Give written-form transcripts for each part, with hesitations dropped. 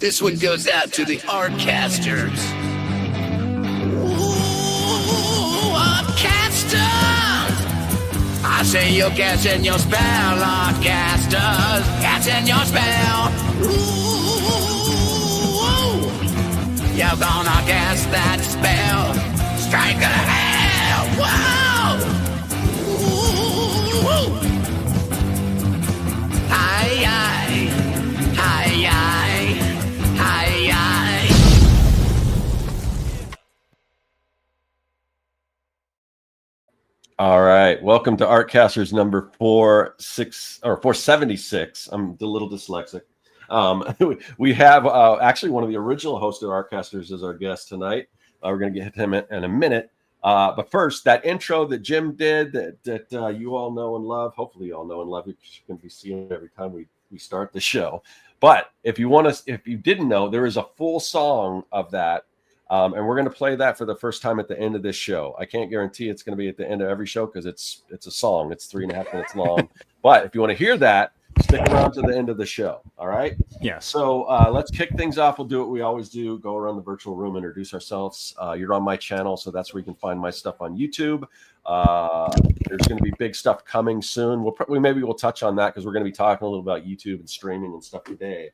This one goes out to the Artcasters. Ooh, Artcasters! I say you're catching your spell, Artcasters. Catching your spell. Ooh, you're gonna cast that spell. Strike a hell. Whoa! Ooh. Hi, hi. Hi, hi. Hi, hi. All right, welcome to Artcasters number 476. I'm a little dyslexic. We have actually one of the original hosts of Artcasters as our guest tonight. We're going to get him in a minute. But first, that intro that Jim did that you all know and love, hopefully you all know and love, you're going to be seeing every time we start the show. But if you didn't know, there is a full song of that. And we're going to play that for the first time at the end of this show. I can't guarantee it's going to be at the end of every show because it's a song. It's 3.5 minutes long. But if you want to hear that, stick around to the end of the show. All right? Yeah. So let's kick things off. We'll do what we always do. Go around the virtual room, introduce ourselves. You're on my channel, so that's where you can find my stuff on YouTube. There's going to be big stuff coming soon. Maybe we'll touch on that because we're going to be talking a little about YouTube and streaming and stuff today.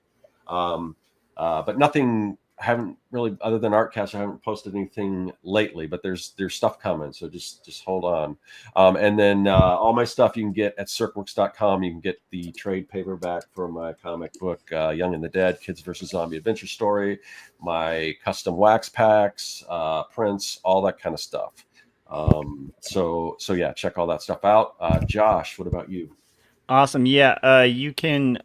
But nothing. I haven't really, other than Artcast, I haven't posted anything lately, but there's stuff coming. So just hold on. And then all my stuff you can get at circworks.com. You can get the trade paperback for my comic book, Young and the Dead, Kids vs. Zombie Adventure Story, my custom wax packs, prints, all that kind of stuff. So yeah, check all that stuff out. Josh, what about you? Awesome. Yeah. You can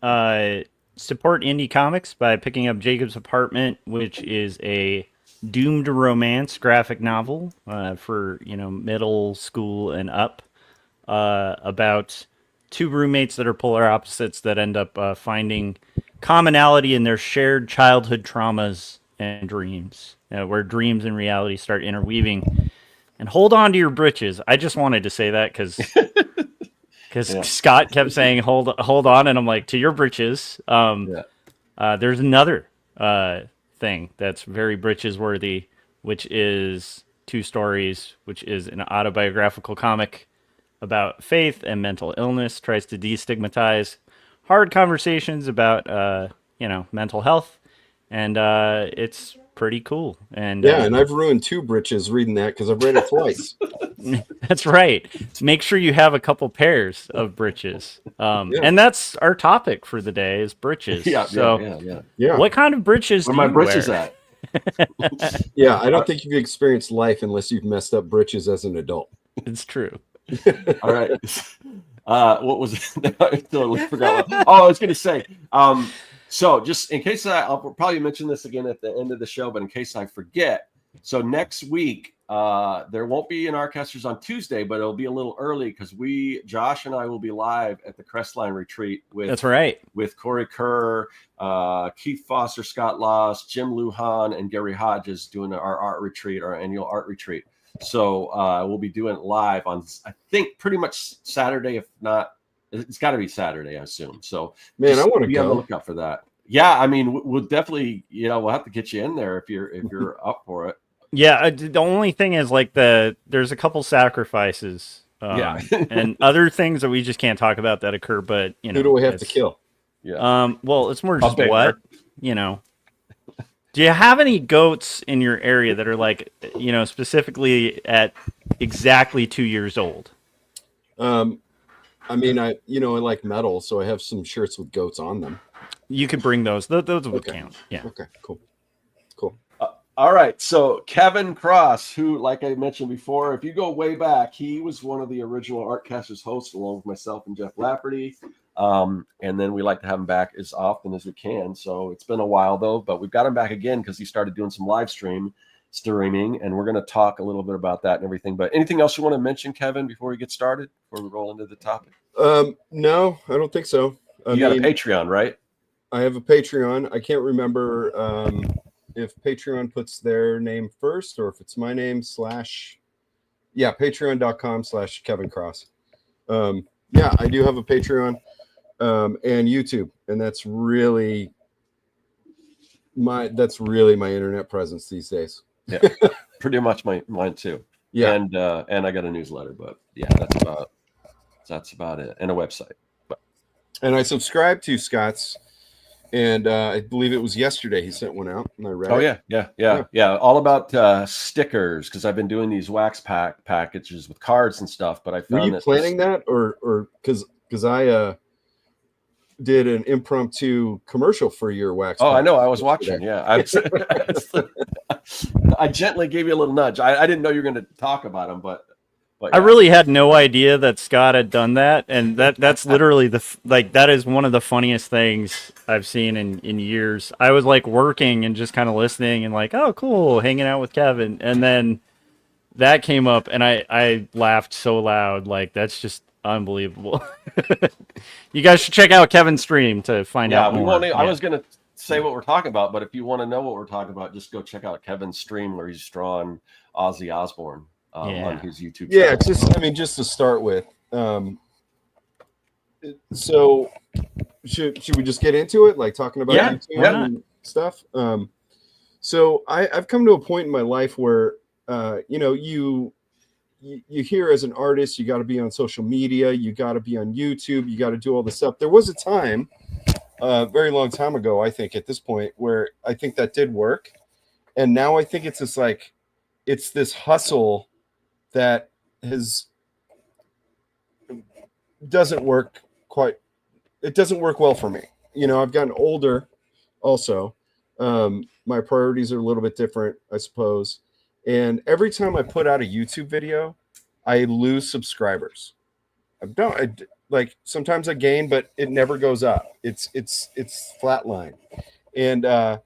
support indie comics by picking up Jacob's Apartment, which is a doomed romance graphic novel for middle school and up, about two roommates that are polar opposites that end up finding commonality in their shared childhood traumas and dreams, where dreams and reality start interweaving. And hold on to your britches. I just wanted to say that because Scott kept saying hold on, and I'm like, to your britches. There's another thing that's very britches worthy, which is Two Stories, which is an autobiographical comic about faith and mental illness, tries to destigmatize hard conversations about mental health, and it's pretty cool. And and I've ruined two britches reading that because I've read it twice. That's right. So make sure you have a couple pairs of britches. And that's our topic for the day is britches. Yeah. What kind of britches do my you britches wear? at? Yeah, I don't think you've experienced life unless you've messed up britches as an adult. It's true. All right. What was it? I totally forgot. I was going to say. So just in case I'll probably mention this again at the end of the show, but in case I forget, so next week there won't be an Artcasters on Tuesday, but it'll be a little early because Josh and I will be live at the Crestline Retreat with That's right. with Corey Kerr, Keith Foster, Scott Loss, Jim Lujan, and Gary Hodges doing our art retreat, our annual art retreat. So we'll be doing it live on, I think, pretty much Saturday, if not. It's got to be Saturday, I assume. So, man, I want to be on the lookout for that. Yeah, I mean, we'll definitely, we'll have to get you in there if you're up for it. Yeah, the only thing is there's a couple sacrifices, and other things that we just can't talk about that occur. But who do we have to kill? Yeah. Well, it's more just what. Do you have any goats in your area that are specifically at exactly 2 years old? I mean, I like metal, so I have some shirts with goats on them. You could bring those. Those would count. Yeah. Okay. Cool. All right. So Kevin Cross, who, like I mentioned before, if you go way back, he was one of the original Artcasters hosts, along with myself and Jeff Lafferty. And then we like to have him back as often as we can. So it's been a while though, but we've got him back again because he started doing some live streaming, and we're going to talk a little bit about that and everything. But anything else you want to mention, Kevin, before we get started, before we roll into the topic? No, I don't think so. You got a Patreon, right? I have a Patreon. I can't remember if Patreon puts their name first or if it's my name / patreon.com/Kevin Cross. I do have a Patreon and YouTube, and that's really That's really my internet presence these days. Yeah, pretty much mine too. Yeah. And I got a newsletter, but yeah, that's about it, and a website. But And I subscribe to Scott's, and I believe it was yesterday he sent one out, and I read it. Yeah. All about stickers, because I've been doing these wax packages with cards and stuff. But I found Were you planning that, or because I did an impromptu commercial for your wax? Oh, I know. I was yesterday. watching. Yeah, I gently gave you a little nudge. I didn't know you were going to talk about them, but I really had no idea that Scott had done that, and that's literally that is one of the funniest things I've seen in years. I was like working and just kind of listening and like, oh, cool, hanging out with Kevin, and then that came up, and I laughed so loud, like that's just unbelievable. You guys should check out Kevin's stream to find out more. I was going to say what we're talking about, but if you want to know what we're talking about, just go check out Kevin's stream where he's drawing Ozzy Osbourne. On his YouTube channel. Just to start with, so should we just get into it, like talking about YouTube and stuff? So I've come to a point in my life where you hear as an artist, you got to be on social media, you got to be on YouTube, you got to do all this stuff. There was a time, a very long time ago, I think at this point, where I think that did work, and now I think it's just like it's this hustle that doesn't work well for me. I've gotten older also. My priorities are a little bit different, I suppose. And every time I put out a YouTube video, I lose subscribers. Sometimes I gain, but it never goes up. It's flatline. And I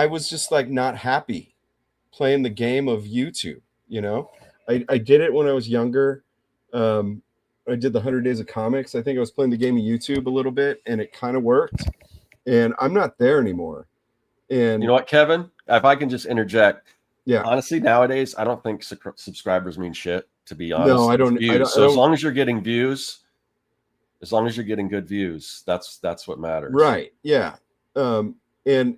was just like not happy playing the game of YouTube, I did it when I was younger. I did the 100 Days of Comics. I think I was playing the game of YouTube a little bit, and it kind of worked. And I'm not there anymore. And you know what, Kevin? If I can just interject, yeah. Honestly, nowadays I don't think subscribers mean shit. To be honest, no, I don't. So as long as you're getting views, as long as you're getting good views, that's what matters. Right? Yeah. And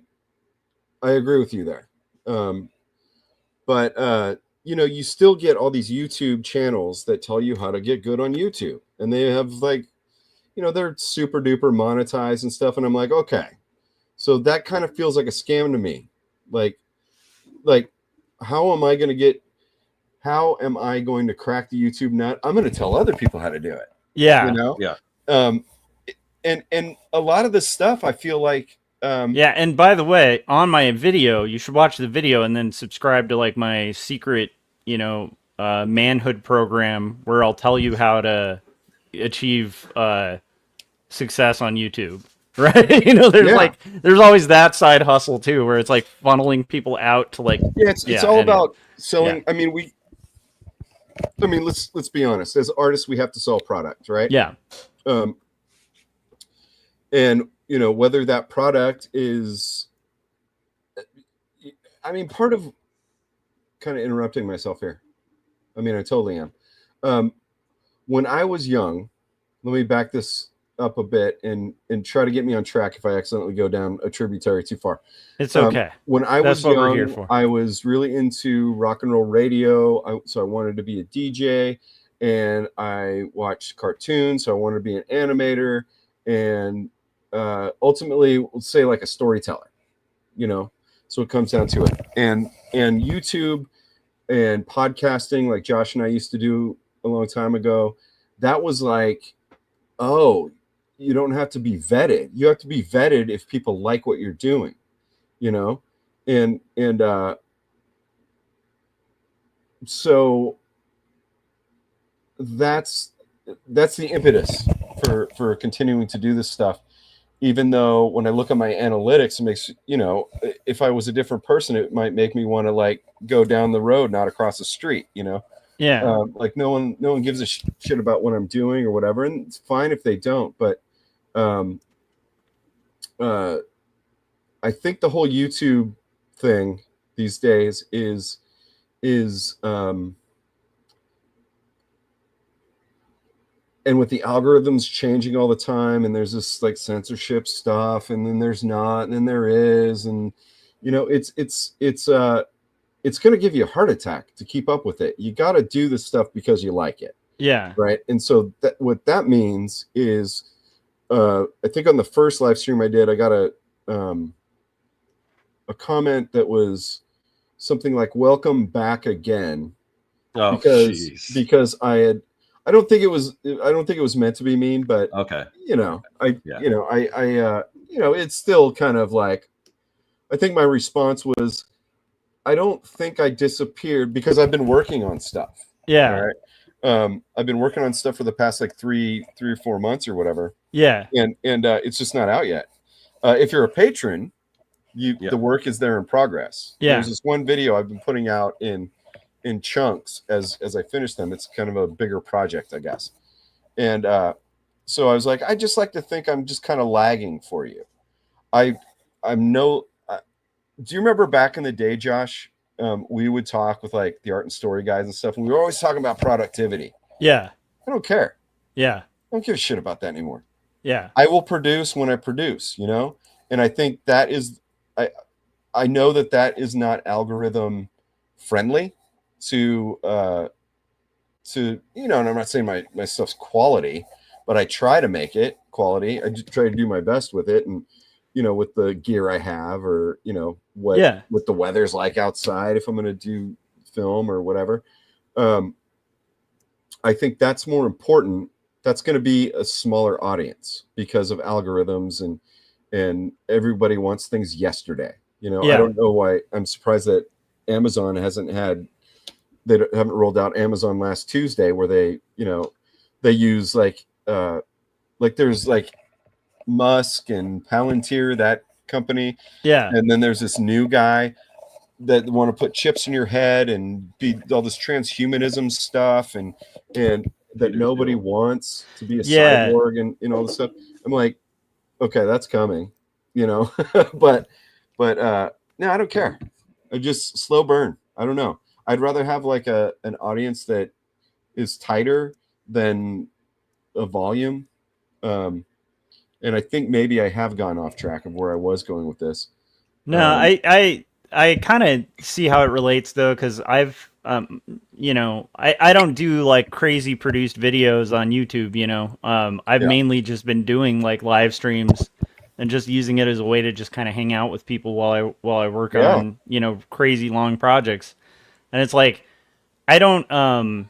I agree with you there. But you still get all these YouTube channels that tell you how to get good on YouTube. And they have they're super duper monetized and stuff. And I'm like, okay, so that kind of feels like a scam to me. Like how am I going to crack the YouTube nut? I'm going to tell other people how to do it. Yeah. Yeah. And a lot of this stuff, I feel like, and by the way, on my video, you should watch the video and then subscribe to like my secret, manhood program where I'll tell you how to achieve success on YouTube. Right? There's always that side hustle too, where it's like funneling people out to like. Yeah, it's all about selling. Yeah. I mean, let's be honest. As artists, we have to sell product, right? Yeah. And whether that product is, part of kind of interrupting myself here. I totally am. When I was young, let me back this up a bit and try to get me on track if I accidentally go down a tributary too far. It's okay. When I was young, I was really into rock and roll radio. So I wanted to be a DJ, and I watched cartoons. So I wanted to be an animator, and ultimately, we'll say like a storyteller, so it comes down to it. And YouTube and podcasting, like Josh and I used to do a long time ago, that was like, oh, you don't have to be vetted. You have to be vetted if people like what you're doing, and so that's the impetus for continuing to do this stuff. Even though when I look at my analytics, it makes, if I was a different person, it might make me want to like go down the road, not across the street, Yeah. Like no one gives a shit about what I'm doing or whatever. And it's fine if they don't. But I think the whole YouTube thing these days is and with the algorithms changing all the time, and there's this like censorship stuff, and then there's not, and then there is, and it's going to give you a heart attack to keep up with it. You got to do this stuff because you like it. Yeah. Right. And so what that means is, I think on the first live stream I did, I got a comment that was something like "Welcome back again," because I don't think it was meant to be mean, but okay, it's still kind of like, I think my response was, I don't think I disappeared because I've been working on stuff. Yeah. Right? I've been working on stuff for the past like three or 4 months or whatever. Yeah. And it's just not out yet. If you're a patron, the work is there in progress. Yeah. There's this one video I've been putting out in chunks as I finish them. It's kind of a bigger project, I guess. And so I was like, I just like to think I'm just kind of lagging for you. Do you remember back in the day, Josh? We would talk with like the art and story guys and stuff, and we were always talking about productivity. Yeah. I don't care. Yeah. I don't give a shit about that anymore. Yeah. I will produce when I produce, and I think that is, I know that is not algorithm friendly to and I'm not saying my stuff's quality, but I try to make it quality. I just try to do my best with it, and with the gear I have, or what the weather's like outside, if I'm going to do film or whatever. I think that's more important. That's going to be a smaller audience because of algorithms, and everybody wants things yesterday. I don't know why. I'm surprised that Amazon they haven't rolled out Amazon last Tuesday, where they use like there's like Musk and Palantir, that company. Yeah. And then there's this new guy that want to put chips in your head and be all this transhumanism stuff, and that nobody wants to be a cyborg and all this stuff. I'm like, okay, that's coming, but no, I don't care. I just slow burn. I don't know. I'd rather have like an audience that is tighter than a volume. And I think maybe I have gone off track of where I was going with this. No, I kind of see how it relates though, because I've I don't do like crazy produced videos on YouTube. I've mainly just been doing like live streams and just using it as a way to just kind of hang out with people while I work on crazy long projects. And it's like, I don't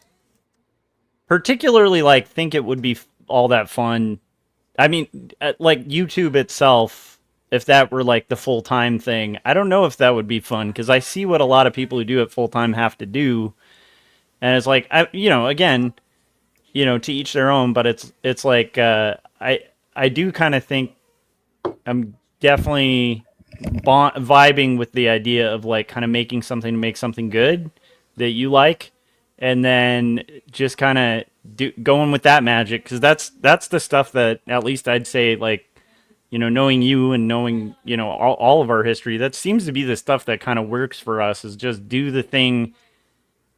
particularly like think it would be all that fun. I mean, like YouTube itself, if that were like the full-time thing, I don't know if that would be fun, because I see what a lot of people who do it full-time have to do. And it's like, again, to each their own, but it's like, I do kind of think I'm definitely vibing with the idea of like kind of making something to make something good that you like, and then just kind of going with that magic, because that's the stuff that, at least I'd say, like, knowing you and knowing all of our history, that seems to be the stuff that kind of works for us, is just do the thing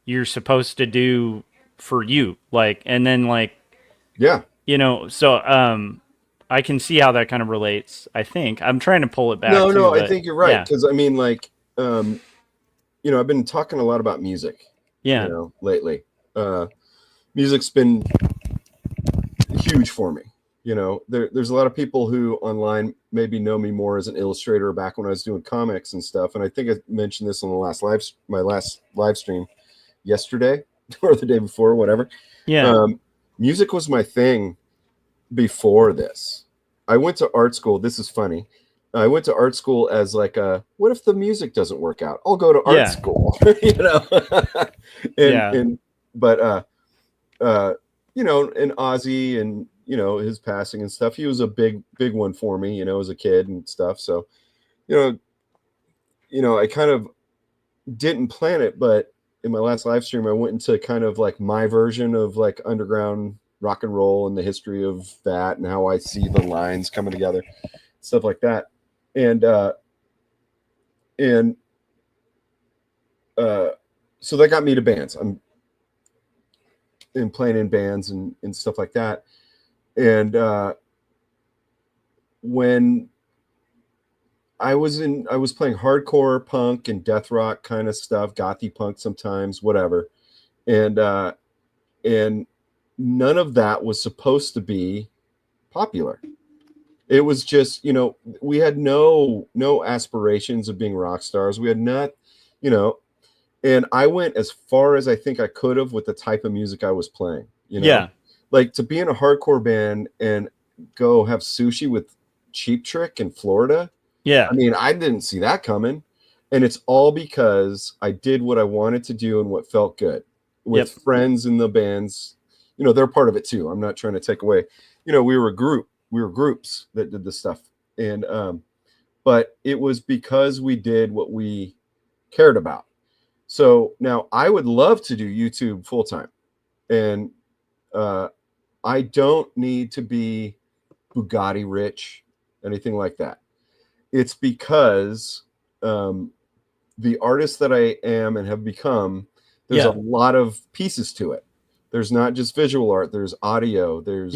you're supposed to do for you, like, and then like, so I can see how that kind of relates. I think I'm trying to pull it back. No, I think you're right, because I mean, like, I've been talking a lot about music. Lately, music's been huge for me. There's a lot of people who online maybe know me more as an illustrator back when I was doing comics and stuff. And I think I mentioned this on my last live stream yesterday or the day before, whatever. Yeah. Music was my thing before this. I went to art school. This is funny. I went to art school as like what if the music doesn't work out? I'll go to art school, and Ozzy and, his passing and stuff, he was a big one for me, as a kid and stuff. So, I kind of didn't plan it, but in my last live stream, I went into kind of like my version of like underground rock and roll and the history of that and how I see the lines coming together, stuff like that. And so that got me to bands. and playing in bands and stuff like that. And when I was playing hardcore punk and death rock kind of stuff, gothy punk sometimes, whatever. And none of that was supposed to be popular. It was just, we had no aspirations of being rock stars. We had not, and I went as far as I think I could have with the type of music I was playing, Yeah. Like to be in a hardcore band and go have sushi with Cheap Trick in Florida. Yeah. I mean, I didn't see that coming. And it's all because I did what I wanted to do and what felt good with friends in the bands. They're part of it too. I'm not trying to take away, we were a group. We were groups that did this stuff. And, but it was because we did what we cared about. So now I would love to do YouTube full time. And, I don't need to be Bugatti rich, anything like that. It's because, the artist that I am and have become, there's a lot of pieces to it. There's not just visual art. There's audio. There's,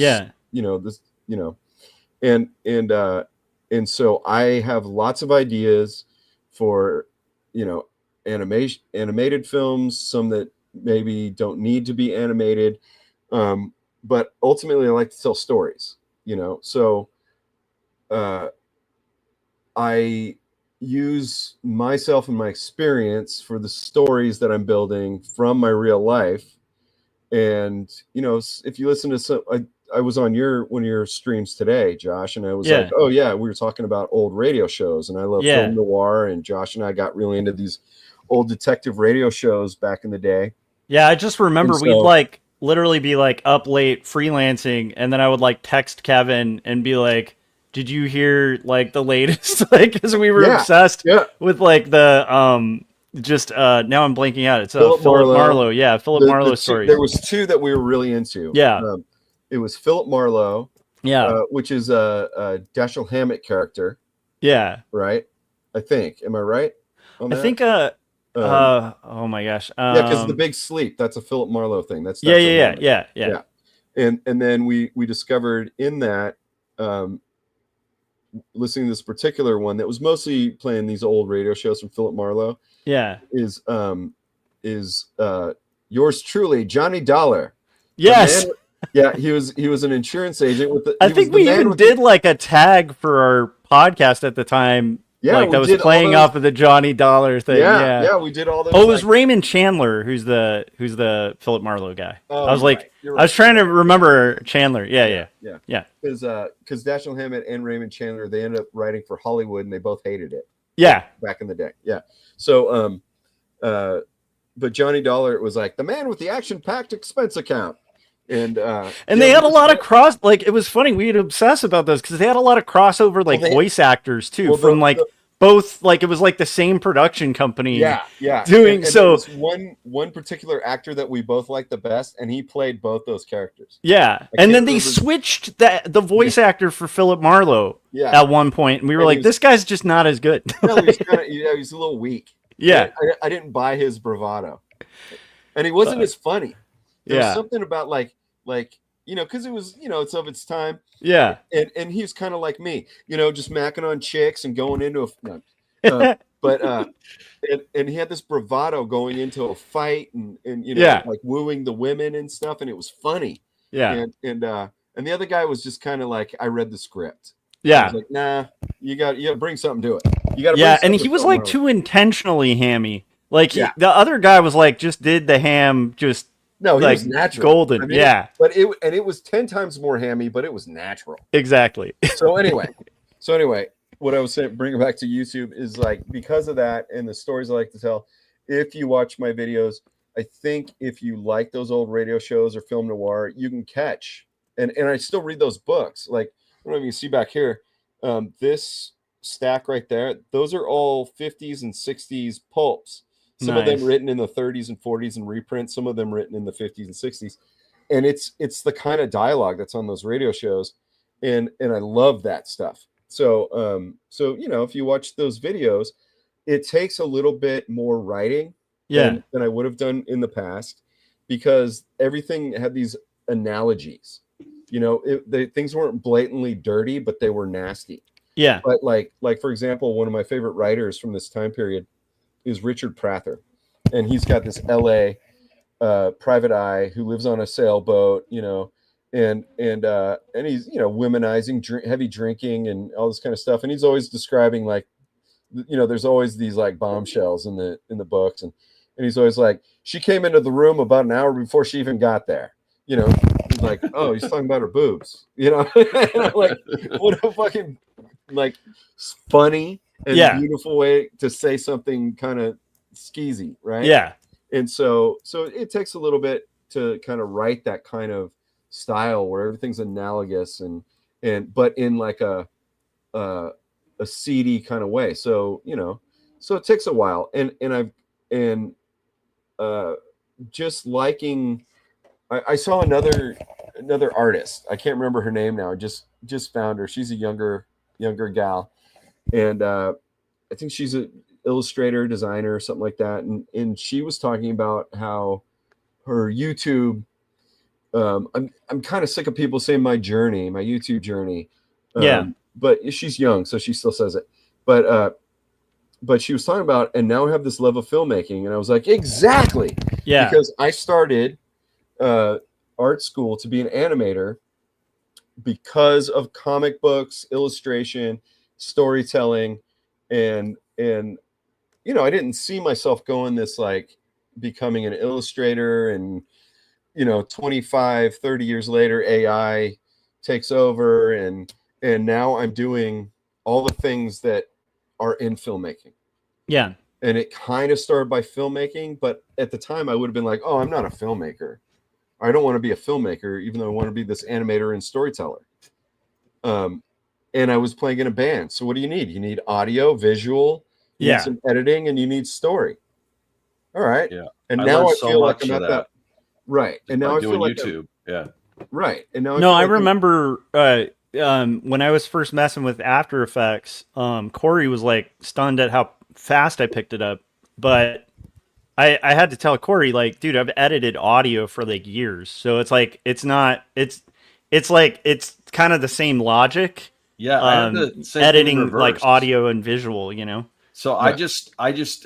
and so I have lots of ideas for, animated films, some that maybe don't need to be animated. But ultimately I like to tell stories, so, I use myself and my experience for the stories that I'm building from my real life. And, if you listen to some, I was on one of your streams today, Josh, and I was like, oh yeah, we were talking about old radio shows, and I love film noir, and Josh and I got really into these old detective radio shows back in the day. Yeah, I just remember we'd literally be up late freelancing, and then I would text Kevin and be like, did you hear the latest? Because we were obsessed with the just now I'm blanking out. It's Philip Marlowe. Yeah, Philip Marlowe stories. There was two that we were really into. Yeah. It was Philip Marlowe. Yeah. Which is a Dashiell Hammett character. Yeah. Right? I think. Am I right? I think oh my gosh. Because The Big Sleep, that's a Philip Marlowe thing. That's yeah. And then we discovered in that listening to this particular one that was mostly playing these old radio shows from Philip Marlowe. Yeah. Is yours truly, Johnny Dollar. Yes. He was an insurance agent with the I think we even did a tag for our podcast at the time. Yeah, that was playing off of the Johnny Dollar thing. Yeah, we did all those. Oh, it was Raymond Chandler, who's the Philip Marlowe guy. I was right. I was trying to remember Chandler. Yeah. Because Dashiell Hammett and Raymond Chandler, they ended up writing for Hollywood, and they both hated it. Yeah, back in the day. Yeah. So, but Johnny Dollar was the man with the action-packed expense account. And they had a lot of it was funny, we'd obsess about those because they had a lot of crossover voice actors too, from both it was the same production company doing. And there was one particular actor that we both liked the best, and he played both those characters. And then they switched the voice actor for Philip Marlowe at one point, and we were this guy's just not as good. No, he's a little weak. I didn't buy his bravado, and he wasn't as funny. There's something about because it was, it's of its time. Yeah. And he's kind of like me, just macking on chicks and going into and he had this bravado going into a fight and wooing the women and stuff. And it was funny. Yeah. And the other guy was just kind of I read the script. Yeah. I was nah, you got to bring something to it. You got to. Yeah. And he was too intentionally hammy. The other guy was just did the ham just. No, he was natural. Golden, But it was 10 times more hammy, but it was natural. Exactly. So anyway, what I was saying, bring it back to YouTube is because of that and the stories I like to tell. If you watch my videos, I think if you like those old radio shows or film noir, you can catch. And I still read those books. I don't know if you can see back here. This stack right there, those are all 50s and 60s pulps. Some of them written in the 30s and 40s and reprints, some of them written in the 50s and 60s. And it's the kind of dialogue that's on those radio shows. And I love that stuff. So if you watch those videos, it takes a little bit more writing than I would have done in the past. because everything had these analogies. You know, things weren't blatantly dirty, but they were nasty. Yeah. But like for example, one of my favorite writers from this time period is Richard Prather, and he's got this L.A. Private eye who lives on a sailboat, you know, and he's, you know, womanizing, heavy drinking, and all this kind of stuff. And he's always describing, like, you know, there's always these like bombshells in the books, and he's always like, she came into the room about an hour before she even got there. You know, he's like, oh, he's talking about her boobs. You know, and I'm like, what a fucking like funny and beautiful way to say something kind of skeezy, right? Yeah. And so it takes a little bit to kind of write that kind of style where everything's analogous and but in like a seedy kind of way. So, you know, so it takes a while. And just liking, I saw another artist. I can't remember her name now. I just found her. She's a younger gal. And I think she's a illustrator, designer, or something like that. And she was talking about how her YouTube, I'm kind of sick of people saying my YouTube journey. But she's young, so she still says it. But she was talking about, and now I have this love of filmmaking. And I was like, exactly. Yeah. Because I started art school to be an animator because of comic books, illustration, storytelling, and you know, I didn't see myself going this like becoming an illustrator, and you know, 25, 30 years later, AI takes over, and now I'm doing all the things that are in filmmaking. Yeah. And it kind of started by filmmaking, but at the time I would have been like, oh, I'm not a filmmaker. I don't want to be a filmmaker, even though I want to be this animator and storyteller. And I was playing in a band. So what do you need? You need audio, visual, you need some editing, and you need story. All right. Yeah. And now I feel like I'm at that. Right. And now I feel like YouTube. Yeah. Right. And now I remember when I was first messing with After Effects, Corey was like stunned at how fast I picked it up. But I had to tell Corey, like, dude, I've edited audio for like years. So it's like, it's like, it's kind of the same logic. Yeah. I have the same editing like audio and visual, you know? So I just,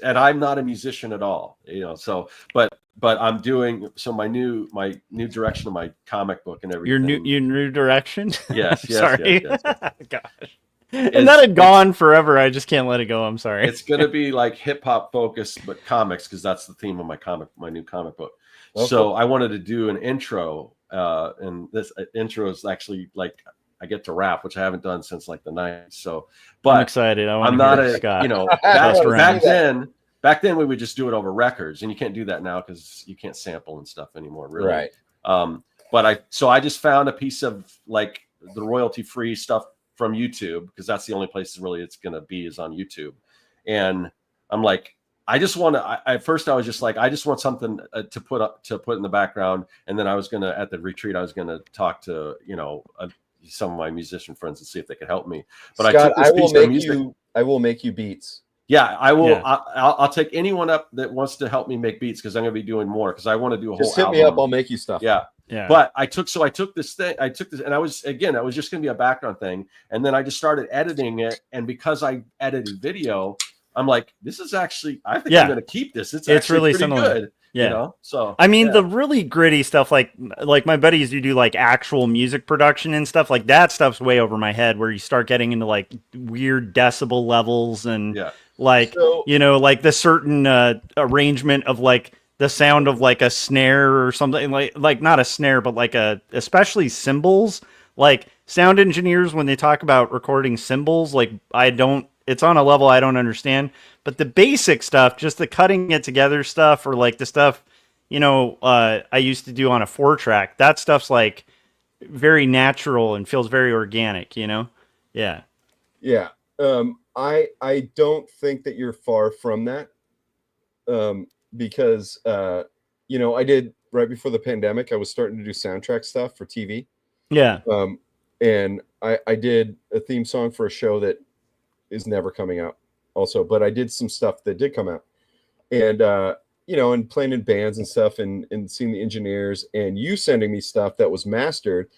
and I'm not a musician at all, you know, so, but I'm doing, so my new direction of my comic book and everything. Your new direction? Yes. Sorry. Yes. Gosh. And that had gone forever. I just can't let it go. I'm sorry. It's going to be like hip hop focused, but comics, because that's the theme of my new comic book. Okay. So I wanted to do an intro, and this intro is actually like, I get to rap, which I haven't done since like the 90s. So, but I'm excited. I'm not a, Scott. You know, back then we would just do it over records, and you can't do that now because you can't sample and stuff anymore, really. Right. But I just found a piece of like the royalty free stuff from YouTube, because that's the only place really it's going to be is on YouTube. And I'm like, I just want to, at first I was just like, I just want something to put in the background. And then I was going to, at the retreat, I was going to talk to, you know, some of my musician friends and see if they could help me. But Scott, I will make you beats. Yeah, I will. Yeah. I'll take anyone up that wants to help me make beats, because I'm going to be doing more, because I want to do a whole Just hit me up. I'll make you stuff. Yeah. Yeah. But I took this, and I was just going to be a background thing. And then I just started editing it. And because I edited video, I'm like, this is actually, I think I'm going to keep this. It's really pretty good. Yeah. You know? So I mean, the really gritty stuff, like my buddies who do like actual music production and stuff, like that stuff's way over my head, where you start getting into like weird decibel levels and you know, like the certain arrangement of like the sound of like a snare or something, like not a snare, but like especially cymbals. Like sound engineers, when they talk about recording cymbals, like it's on a level I don't understand. But the basic stuff, just the cutting it together stuff, or like the stuff, you know, I used to do on a 4-track, that stuff's like very natural and feels very organic, you know? Yeah. Yeah. I don't think that you're far from that. Because, you know, I did right before the pandemic, I was starting to do soundtrack stuff for TV. Yeah. And I did a theme song for a show that is never coming out also, but I did some stuff that did come out. And and playing in bands and stuff, and seeing the engineers, and you sending me stuff that was mastered.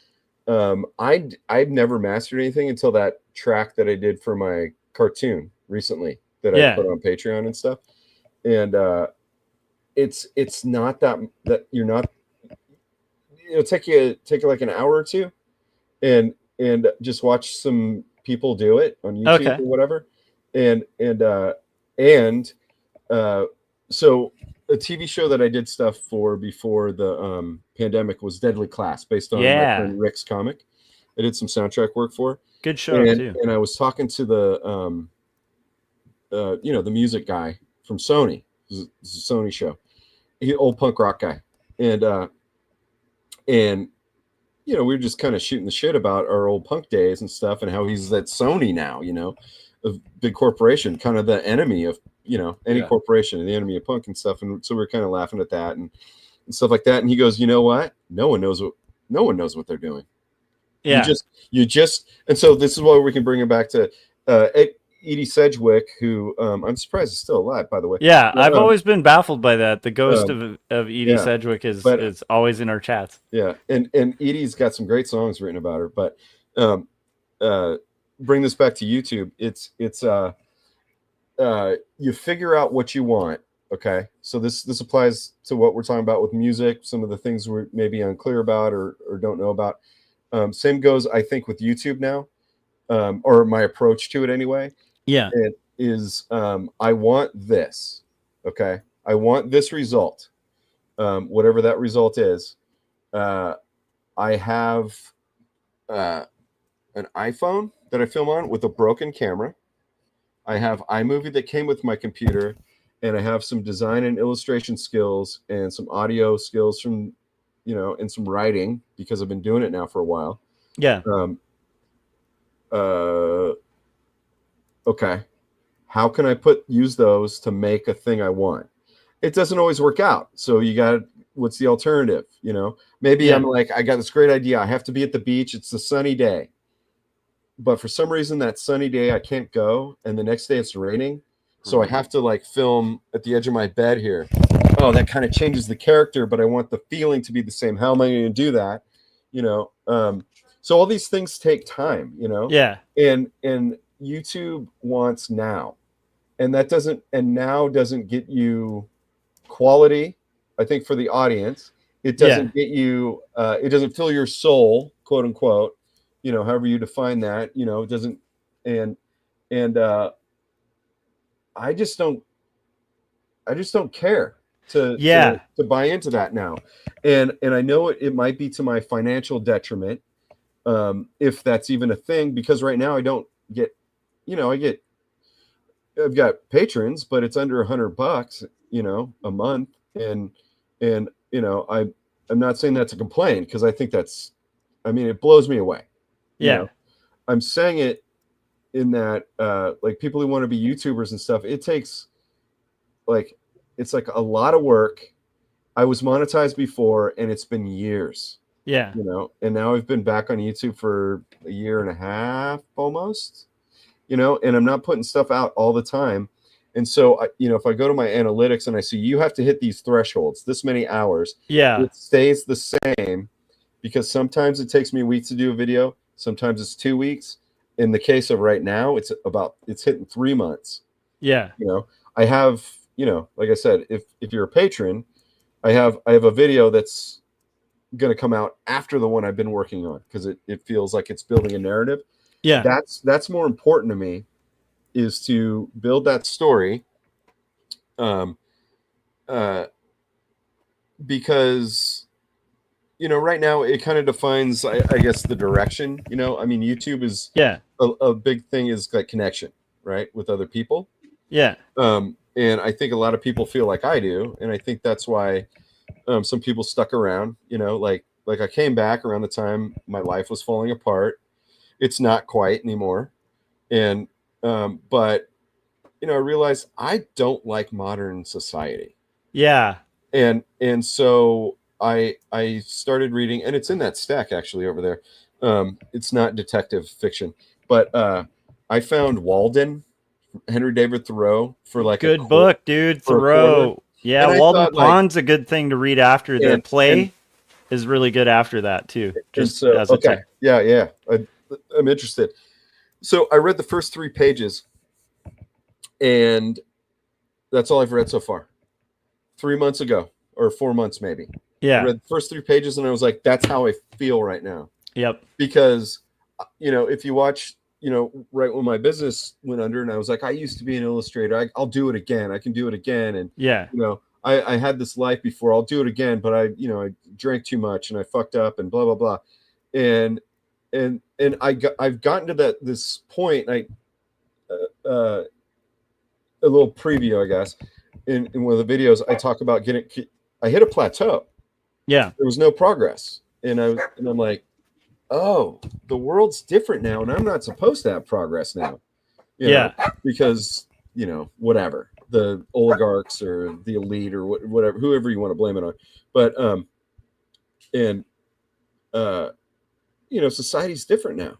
I'd never mastered anything until that track that I did for my cartoon recently that I put on Patreon and stuff. And it's not that you're not. It'll take you like an hour or two, and just watch some people do it on YouTube or whatever, and so a TV show that I did stuff for before the pandemic was Deadly Class, based on my friend Rick's comic. I did some soundtrack work for. Good show too. And I was talking to the the music guy from Sony. It's a Sony show. He's an old punk rock guy, and we were just kind of shooting the shit about our old punk days and stuff, and how he's at Sony now, a big corporation, kind of the enemy of any corporation, and the enemy of punk and stuff. And so we were kind of laughing at that and stuff like that. And he goes, you know what? No one knows what they're doing. Yeah. You just, and so this is why we can bring him back to Edie Sedgwick, who I'm surprised is still alive, by the way. Yeah, I've always been baffled by that. The ghost of Edie Sedgwick is always in our chats. Yeah, and Edie's got some great songs written about her. But bring this back to YouTube. It's you figure out what you want. Okay, so this applies to what we're talking about with music. Some of the things we're maybe unclear about or don't know about. Same goes, I think, with YouTube now, or my approach to it anyway. Yeah, it is. I want this. Okay, I want this result, whatever that result is. I have an iPhone that I film on with a broken camera. I have iMovie that came with my computer, and I have some design and illustration skills and some audio skills from, and some writing, because I've been doing it now for a while. Yeah. Okay. How can I use those to make a thing I want? It doesn't always work out. So what's the alternative? Maybe I'm like, I got this great idea. I have to be at the beach. It's a sunny day. But for some reason, that sunny day I can't go, and the next day it's raining. So I have to film at the edge of my bed here. Oh, that kind of changes the character, but I want the feeling to be the same. How am I going to do that? So all these things take time, Yeah. And YouTube wants now, and now doesn't get you quality. I think for the audience, it doesn't get you. It doesn't fill your soul, quote unquote. However you define that. It doesn't. And I just don't care to buy into that now. And I know it might be to my financial detriment, if that's even a thing, because right now I don't get, I've got patrons, but it's under $100, a month. And I'm not saying that to complain, because I think it blows me away. Yeah. I'm saying it in that, people who want to be YouTubers and stuff, it takes it's a lot of work. I was monetized before, and it's been years. Yeah. And now I've been back on YouTube for a year and a half almost, and I'm not putting stuff out all the time. And so, if I go to my analytics and I see you have to hit these thresholds, this many hours, it stays the same, because sometimes it takes me weeks to do a video. Sometimes it's 2 weeks. In the case of right now, it's hitting 3 months. Yeah. I have, like I said, if you're a patron, I have a video that's going to come out after the one I've been working on, because it feels like it's building a narrative. Yeah. That's more important to me, is to build that story. Because right now it kind of defines, I guess, the direction. YouTube is a big thing, is like connection, right, with other people. Yeah. And I think a lot of people feel like I do, and I think that's why some people stuck around. Like I came back around the time my life was falling apart. It's not quite anymore, and but I realized I don't like modern society. Yeah. And so I started reading, and it's in that stack actually over there. It's not detective fiction, but I found Walden, Henry David Thoreau, for like good book, dude. Thoreau. Yeah, And I Walden thought, like, Pond's a good thing to read after the play. Is really good after that too. Just so, as a okay, tip. yeah, I'm interested. So I read the first 3 pages, and that's all I've read so far. 3 months ago, or 4 months maybe. Yeah. I read the first 3 pages, and I was like, that's how I feel right now. Yep. Because, if you watch, right when my business went under, and I was like, I used to be an illustrator. I'll do it again. I can do it again. And, yeah, I had this life before. I'll do it again. But I drank too much and I fucked up and blah, blah, blah. And I've gotten to this point. A little preview, I guess, in one of the videos, I talk about I hit a plateau. Yeah. There was no progress. And I'm like, oh, the world's different now, and I'm not supposed to have progress now. Because, whatever, the oligarchs or the elite or whatever, whoever you want to blame it on. But society's different now.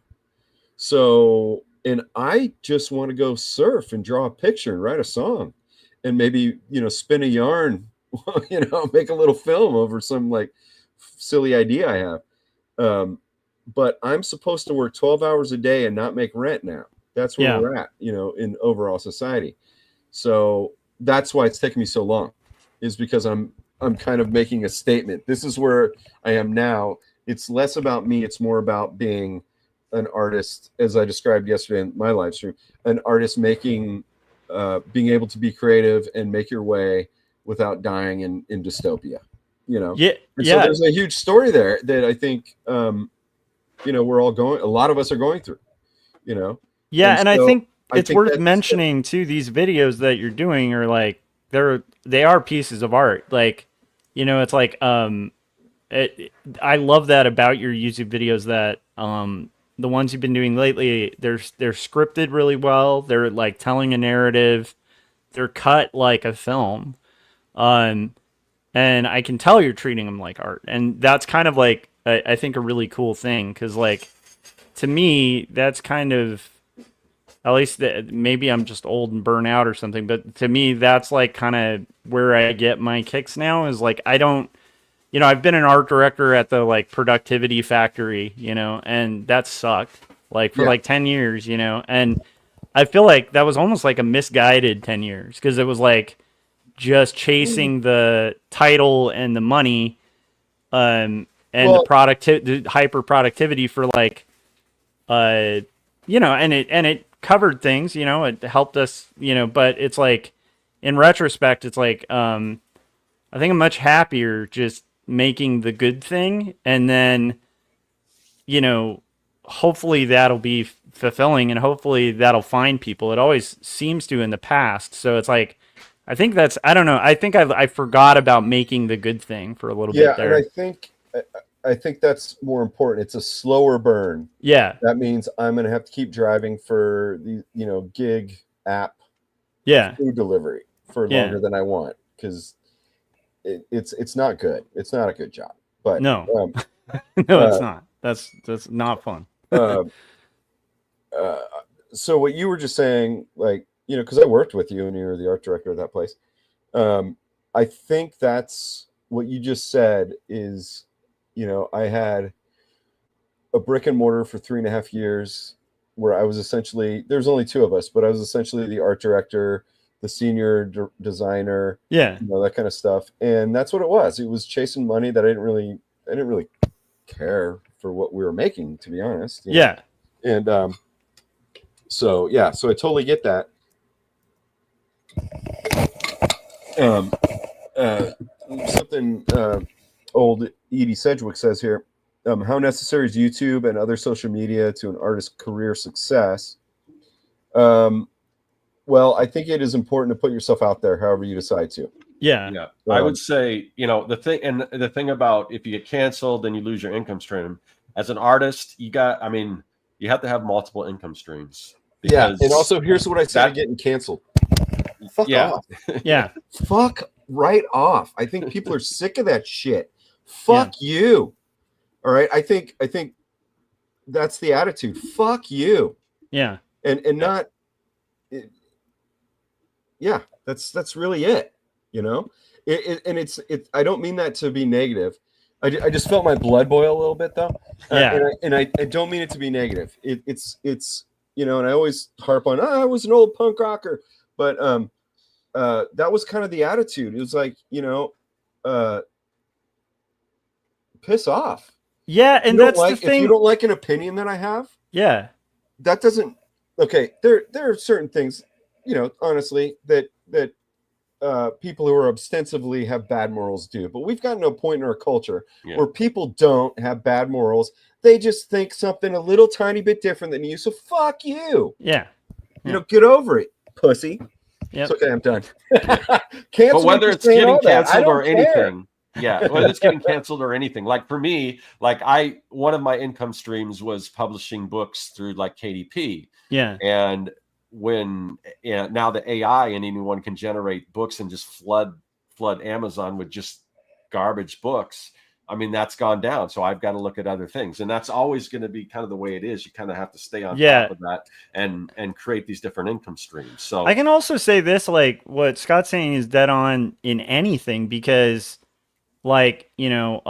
So, and I just want to go surf and draw a picture and write a song and maybe, spin a yarn, make a little film over some like silly idea I have. But I'm supposed to work 12 hours a day and not make rent now. That's where we're at, in overall society. So that's why it's taking me so long, is because I'm kind of making a statement. This is where I am now. It's less about me. It's more about being an artist, as I described yesterday in my live stream, an artist being able to be creative and make your way without dying in dystopia, Yeah. So there's a huge story there that I think, we're all a lot of us are going through, Yeah. And I think it's worth that's mentioning too, these videos that you're doing are like, they are pieces of art. Like, it's like, I love that about your YouTube videos, that, the ones you've been doing lately, they're scripted really well. They're like telling a narrative. They're cut like a film. And I can tell you're treating them like art. And that's kind of like, I think, a really cool thing. Cause like, to me, that's kind of, at least maybe I'm just old and burnt out or something. But to me, that's like kind of where I get my kicks now, is like, I don't, I've been an art director at the like Productivity Factory, and that sucked like for like 10 years, and I feel like that was almost like a misguided 10 years, because it was like just chasing the title and the money, and the hyper productivity for like, and it covered things, it helped us, but it's like, in retrospect, it's like, I think I'm much happier just making the good thing, and then hopefully that'll be fulfilling, and hopefully that'll find people. It always seems to in the past. So it's like, I think that's, I don't know, I think I forgot about making the good thing for a little bit there. And I think that's more important. It's a slower burn. That means I'm going to have to keep driving for the gig app food delivery for longer than I want, because it's not good. It's not a good job. But no, no, it's not. That's not fun. So what you were just saying, like, because I worked with you and you were the art director of that place. I think that's what you just said is, I had a brick and mortar for 3.5 years where I was essentially, there's only 2 of us, but I was essentially the art director, the senior designer, that kind of stuff. And that's what it was. It was chasing money that I didn't really care for what we were making, to be honest. And so I totally get that. Something old Edie Sedgwick says here, how necessary is YouTube and other social media to an artist's career success? Well, I think it is important to put yourself out there however you decide to. I would say, the thing about, if you get canceled, then you lose your income stream. As an artist, you have to have multiple income streams. And also, here's what I said: getting canceled. Fuck off. Fuck right off. I think people are sick of that shit. Fuck you. All right. I think that's the attitude. Fuck you. And not. That's really it. you know. I don't mean that to be negative. I just felt my blood boil a little bit though. Yeah. And I don't mean it to be negative. It's you know, and I always harp on, I was an old punk rocker, but that was kind of the attitude. It was like, you know, piss off. Yeah, and that's the thing. If you don't like an opinion that I have, yeah, that doesn't. Okay, there are certain things, you know, honestly, that people who are ostensibly have bad morals do. But we've gotten to a point in our culture where people don't have bad morals. They just think something a little tiny bit different than you. So fuck you. Yeah. You know, get over it, pussy. Yep. It's okay, I'm done. But whether it's getting canceled or care. anything, whether it's getting canceled or anything. Like for me, like one of my income streams was publishing books through like KDP. Yeah. And when now the AI and anyone can generate books and just flood Amazon with just garbage books. I mean, that's gone down. So I've got to look at other things. And that's always going to be kind of the way it is. You kind of have to stay on top of that and create these different income streams. So I can also say this, like what Scott's saying is dead on in anything, because like, you know,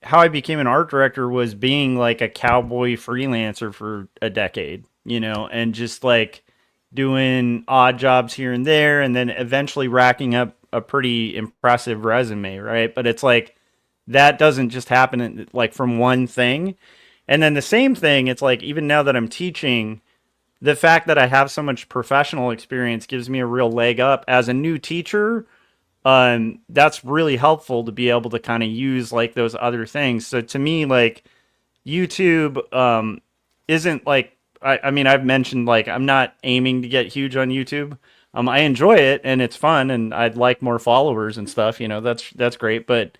how I became an art director was being like a cowboy freelancer for a decade, you know, and just like doing odd jobs here and there, and then eventually racking up a pretty impressive resume, right? But it's like, that doesn't just happen like from one thing. And then the same thing, it's like, even now that I'm teaching, the fact that I have so much professional experience gives me a real leg up as a new teacher. That's really helpful to be able to kind of use like those other things. So to me, like YouTube isn't like, I mean, I've mentioned like I'm not aiming to get huge on YouTube. I enjoy it and it's fun and I'd like more followers and stuff, you know, that's great. But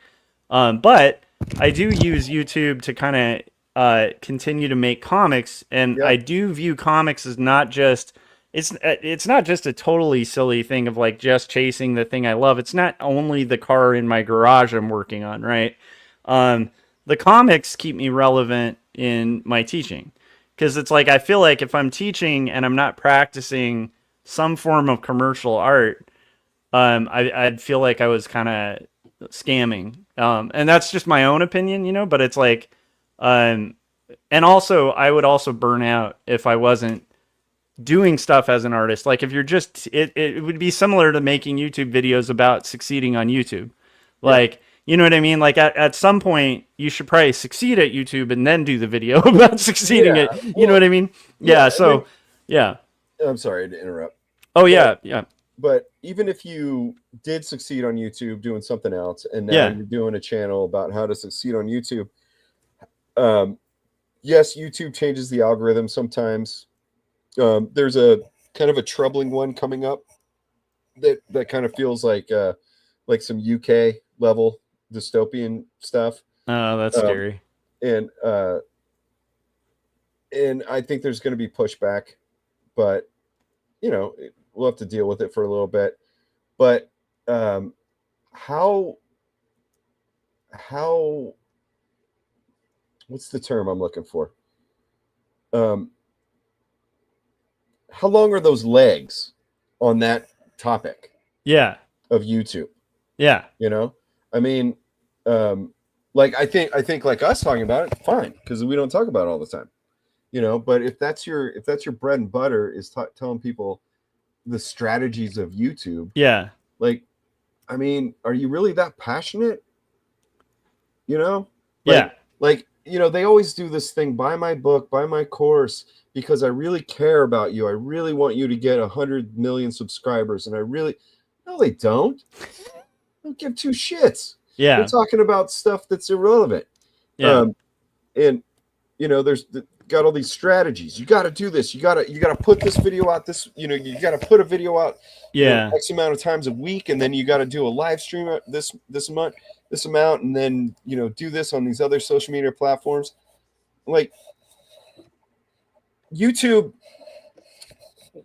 I do use YouTube to kind of continue to make comics, and I do view comics as not just it's not just a totally silly thing of like just chasing the thing I love. It's not only the car in my garage I'm working on, right? The comics keep me relevant in my teaching, because it's like I feel like if I'm teaching and I'm not practicing some form of commercial art, I'd feel like I was kind of scamming. And that's just my own opinion, you know, but it's like, and also I would also burn out if I wasn't doing stuff as an artist. Like if you're just, it would be similar to making YouTube videos about succeeding on YouTube. Like, you know what I mean? Like at some point you should probably succeed at YouTube and then do the video about succeeding at, you know what I mean? Yeah. So I'm sorry to interrupt. Oh yeah. But even if you did succeed on YouTube doing something else, and now you're doing a channel about how to succeed on YouTube, yes, YouTube changes the algorithm sometimes. There's a kind of a troubling one coming up that kind of feels like some UK level dystopian stuff. Oh, that's scary. And I think there's going to be pushback, but you know, we'll have to deal with it for a little bit. But how what's the term I'm looking for? How long are those legs on that topic? Yeah. Of YouTube. Yeah. You know, I mean, like I think like us talking about it, fine, because we don't talk about it all the time. You know, but if that's your bread and butter is telling people the strategies of YouTube. Yeah. Like, I mean, are you really that passionate? You know? Like, you know, they always do this thing, buy my book, buy my course, because I really care about you. I really want you to get 100 million subscribers. And no, they don't. They don't give two shits. Yeah. They're talking about stuff that's irrelevant. Yeah. And, you know, got all these strategies. You got to do this. You got to put this video out. You got to put a video out. X amount of times a week, and then you got to do a live stream this month, this amount, and then do this on these other social media platforms. Like YouTube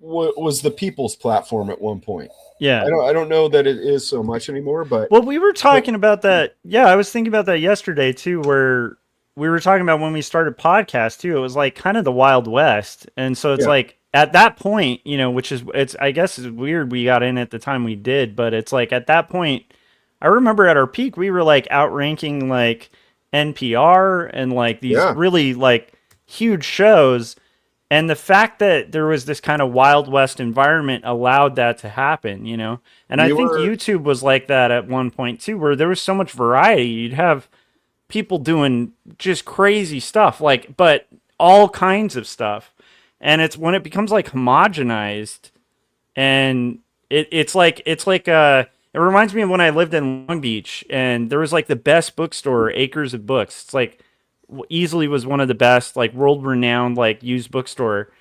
was the people's platform at one point. Yeah. I don't know that it is so much anymore, but we were talking about that. Yeah, I was thinking about that yesterday too, where we were talking about when we started podcast too. It was like kind of the Wild West. And so it's like at that point, you know, which is, it's, I guess it's weird we got in at the time we did, but it's like at that point, I remember at our peak, we were like outranking like NPR and like these Yeah. really like huge shows. And the fact that there was this kind of Wild West environment allowed that to happen, you know? And I think YouTube was like that at one point too, where there was so much variety. You'd have people doing just crazy stuff, like, but all kinds of stuff. And it's when it becomes like homogenized, and it reminds me of when I lived in Long Beach, and there was like the best bookstore, Acres of Books. It's like easily was one of the best, like world renowned, like used bookstore.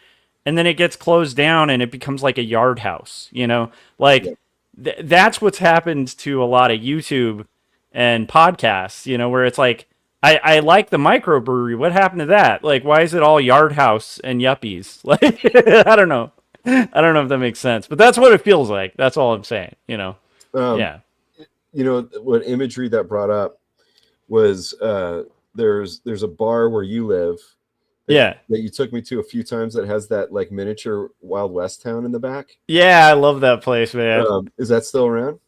And then it gets closed down and it becomes like a yard house, you know, like that's what's happened to a lot of YouTube and podcasts, you know, where it's like, I like the microbrewery. What happened to that? Like, why is it all yard house and yuppies? Like, I don't know. I don't know if that makes sense, but that's what it feels like. That's all I'm saying, you know? Yeah. You know, what imagery that brought up was there's a bar where you live that you took me to a few times that has that like miniature Wild West town in the back. Yeah, I love that place, man. Is that still around?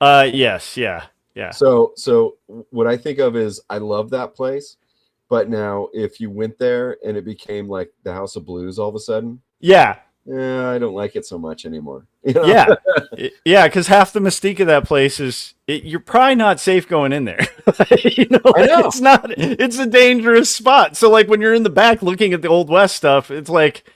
Yes, yeah. So what I think of is I love that place, but now if you went there and it became like the House of Blues all of a sudden, I don't like it so much anymore. You know? Yeah, because half the mystique of that place is you're probably not safe going in there. You know, I know. It's not. It's a dangerous spot. So like when you're in the back looking at the Old West stuff, it's like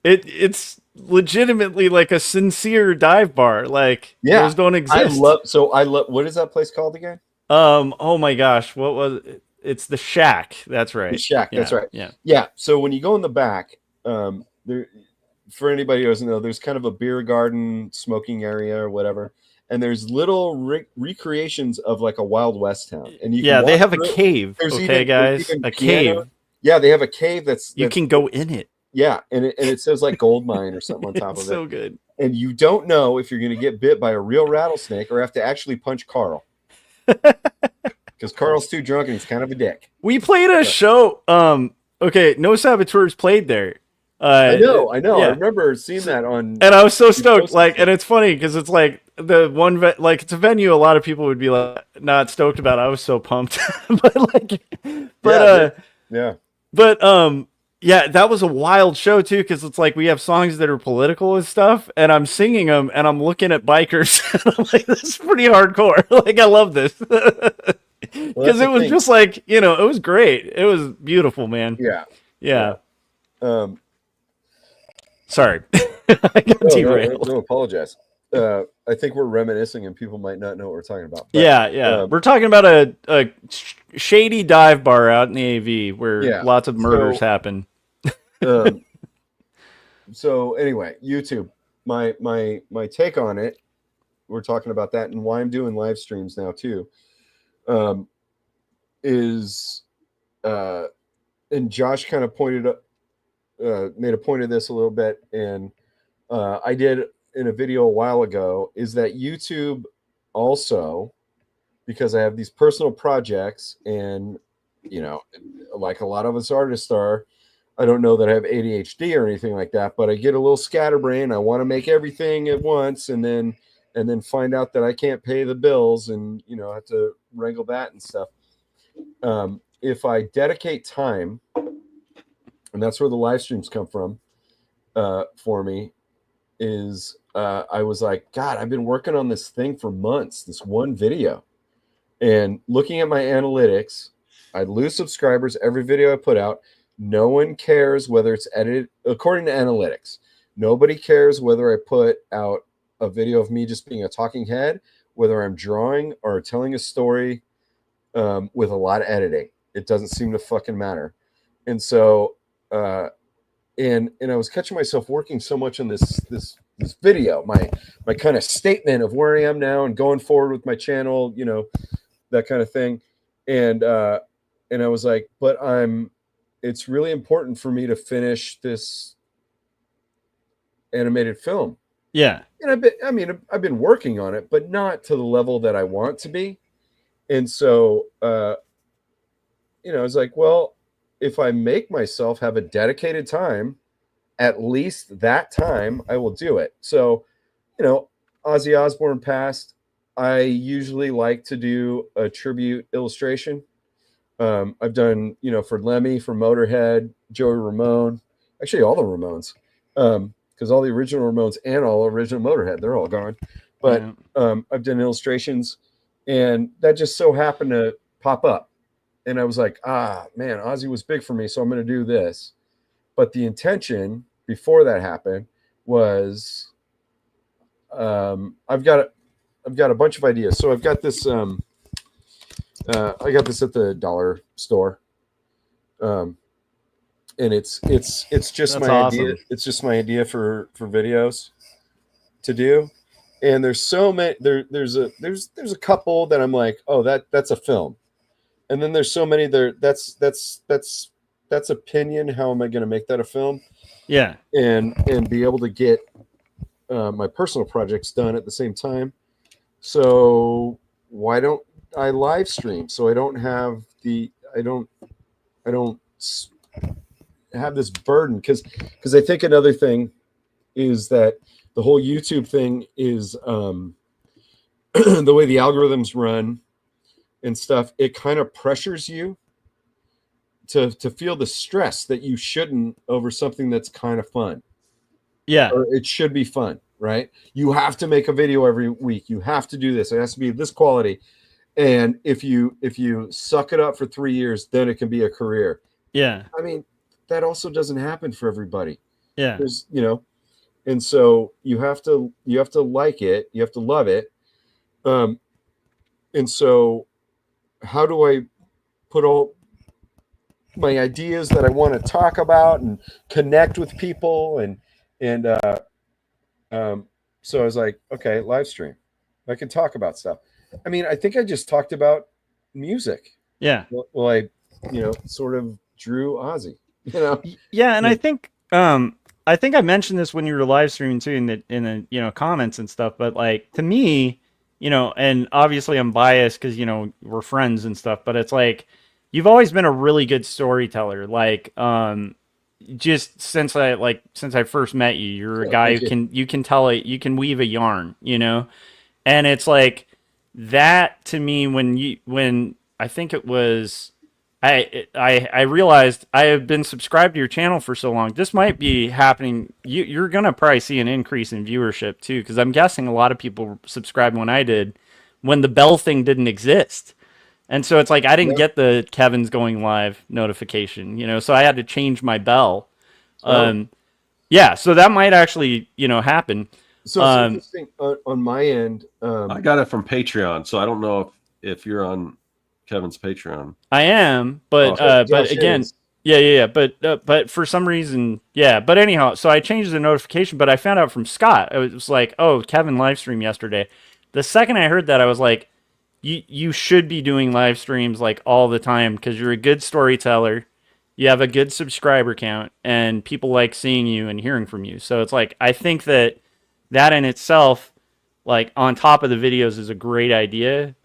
it's legitimately like a sincere dive bar. Like those don't exist. I love. What is that place called again? Oh my gosh, what was it? It's the Shack. That's right. The Shack. Yeah, that's right. Yeah. So when you go in the back, there. For anybody who doesn't know, there's kind of a beer garden, smoking area, or whatever, and there's little recreations of like a Wild West town. And you they have a cave. Guys, a cave. Yeah, they have a cave that's you can go in it. Yeah, and it says like gold mine or something on top of it. So good. And you don't know if you're going to get bit by a real rattlesnake or have to actually punch Carl. Because Carl's too drunk and he's kind of a dick. We played a show. No Saboteurs played there. I know. Yeah. I remember seeing that on. And I was so stoked. Like, and it's funny because it's like the one like it's a venue a lot of people would be like not stoked about. I was so pumped, that was a wild show too, because it's like we have songs that are political and stuff, and I'm singing them, and I'm looking at bikers, and I'm like, this is pretty hardcore. Like, I love this because it was just like, you know, it was great. It was beautiful, man. Yeah. Sorry, I got derailed. No, apologize. I think we're reminiscing, and people might not know what we're talking about. But, we're talking about a shady dive bar out in the AV where lots of murders happen. So anyway, YouTube. My take on it. We're talking about that, and why I'm doing live streams now too. And Josh kind of made a point of this a little bit, and I did in a video a while ago, is that YouTube also, because I have these personal projects, and you know, like a lot of us artists are, I don't know that I have ADHD or anything like that, but I get a little scatterbrain. I want to make everything at once, and then find out that I can't pay the bills, and you know, I have to wrangle that and stuff. If I dedicate time, and that's where the live streams come from, for me, is I was like, God, I've been working on this thing for months, this one video, and looking at my analytics, I lose subscribers every video I put out. No one cares whether it's edited according to analytics. Nobody cares whether I put out a video of me just being a talking head, whether I'm drawing or telling a story with a lot of editing. It doesn't seem to fucking matter. And so, and I was catching myself working so much on this video, my kind of statement of where I am now and going forward with my channel, you know, that kind of thing. And I was like, but it's really important for me to finish this animated film. Yeah. And I've been working on it, but not to the level that I want to be. And so, you know, I was like, well, if I make myself have a dedicated time at least that time I will do it. So, you know, Ozzy Osbourne passed. I usually like to do a tribute illustration. I've done, you know, for Lemmy, for Motorhead, Joey Ramone, actually all the Ramones, because all the original Ramones and all original Motorhead, they're all gone. But I've done illustrations, and that just so happened to pop up. And I was like, man, Ozzy was big for me, so I'm going to do this. But the intention before that happened was I've got a bunch of ideas. So I've got this I got this at the dollar store. And it's just That's my awesome. idea. It's just my idea for videos to do. And there's so many there's a couple that I'm like, oh, that's a film. And then there's so many there that's opinion. How am I going to make that a film? Yeah. And be able to get my personal projects done at the same time. So why don't I live stream? So I don't have I don't have this burden, because I think another thing is that the whole YouTube thing is the way the algorithms run and stuff. It kind of pressures you to feel the stress that you shouldn't over something that's kind of fun. Yeah. Or it should be fun, right? You have to make a video every week. You have to do this. It has to be this quality. And if you suck it up for 3 years, then it can be a career. Yeah. I mean, that also doesn't happen for everybody. Yeah. There's, you know, and so you have to like it. You have to love it. And so how do I put all my ideas that I want to talk about and connect with people? And so I was like, okay, live stream. I can talk about stuff. I mean, I think I just talked about music. Yeah. Well, I, you know, sort of drew Ozzy, you know? Yeah. And I think I mentioned this when you were live streaming too, in the, you know, comments and stuff, but like, to me, you know, and obviously I'm biased because, you know, we're friends and stuff, but it's like, you've always been a really good storyteller. Like, just since I first met you, you're a guy who you can tell it, you can weave a yarn, you know? And it's like that to me, when I think it was, I realized I have been subscribed to your channel for so long. This might be happening. You're going to probably see an increase in viewership too, because I'm guessing a lot of people subscribed when I did, when the bell thing didn't exist. And so it's like, I didn't get the Kevin's going live notification, you know, so I had to change my bell. Yeah, so that might actually, you know, happen. So it's interesting on my end. I got it from Patreon, so I don't know if you're on Kevin's Patreon. I am, but but again, yeah. But for some reason, yeah. But anyhow, so I changed the notification, but I found out from Scott. It was like, oh, Kevin live streamed yesterday. The second I heard that, I was like, you should be doing live streams like all the time, because you're a good storyteller. You have a good subscriber count, and people like seeing you and hearing from you. So it's like, I think that in itself, like on top of the videos, is a great idea.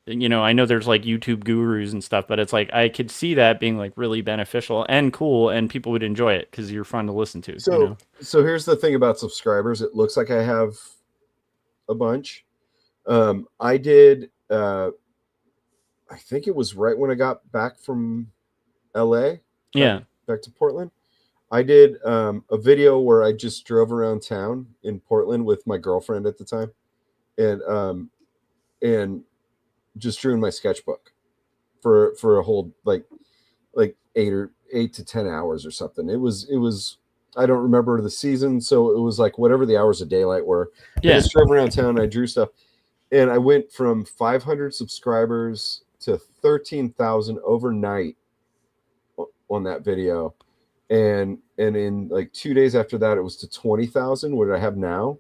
You know, I know there's like YouTube gurus and stuff, but it's like, I could see that being like really beneficial and cool, and people would enjoy it because you're fun to listen to. So, you know? So here's the thing about subscribers. It looks like I have a bunch. I did, I think it was right when I got back from LA. Yeah. Back to Portland. I did a video where I just drove around town in Portland with my girlfriend at the time, and just drew in my sketchbook for a whole like 8 to 10 hours or something. It was I don't remember the season, so it was like whatever the hours of daylight were. Yeah. I just drove around town. I drew stuff, and I went from 500 subscribers to 13,000 overnight on that video. And in like 2 days after that, it was to 20,000. What I have now?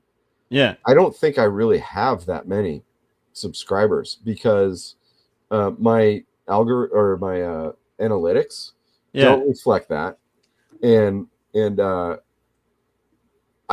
Yeah. I don't think I really have that many subscribers, because my analytics don't reflect that, and I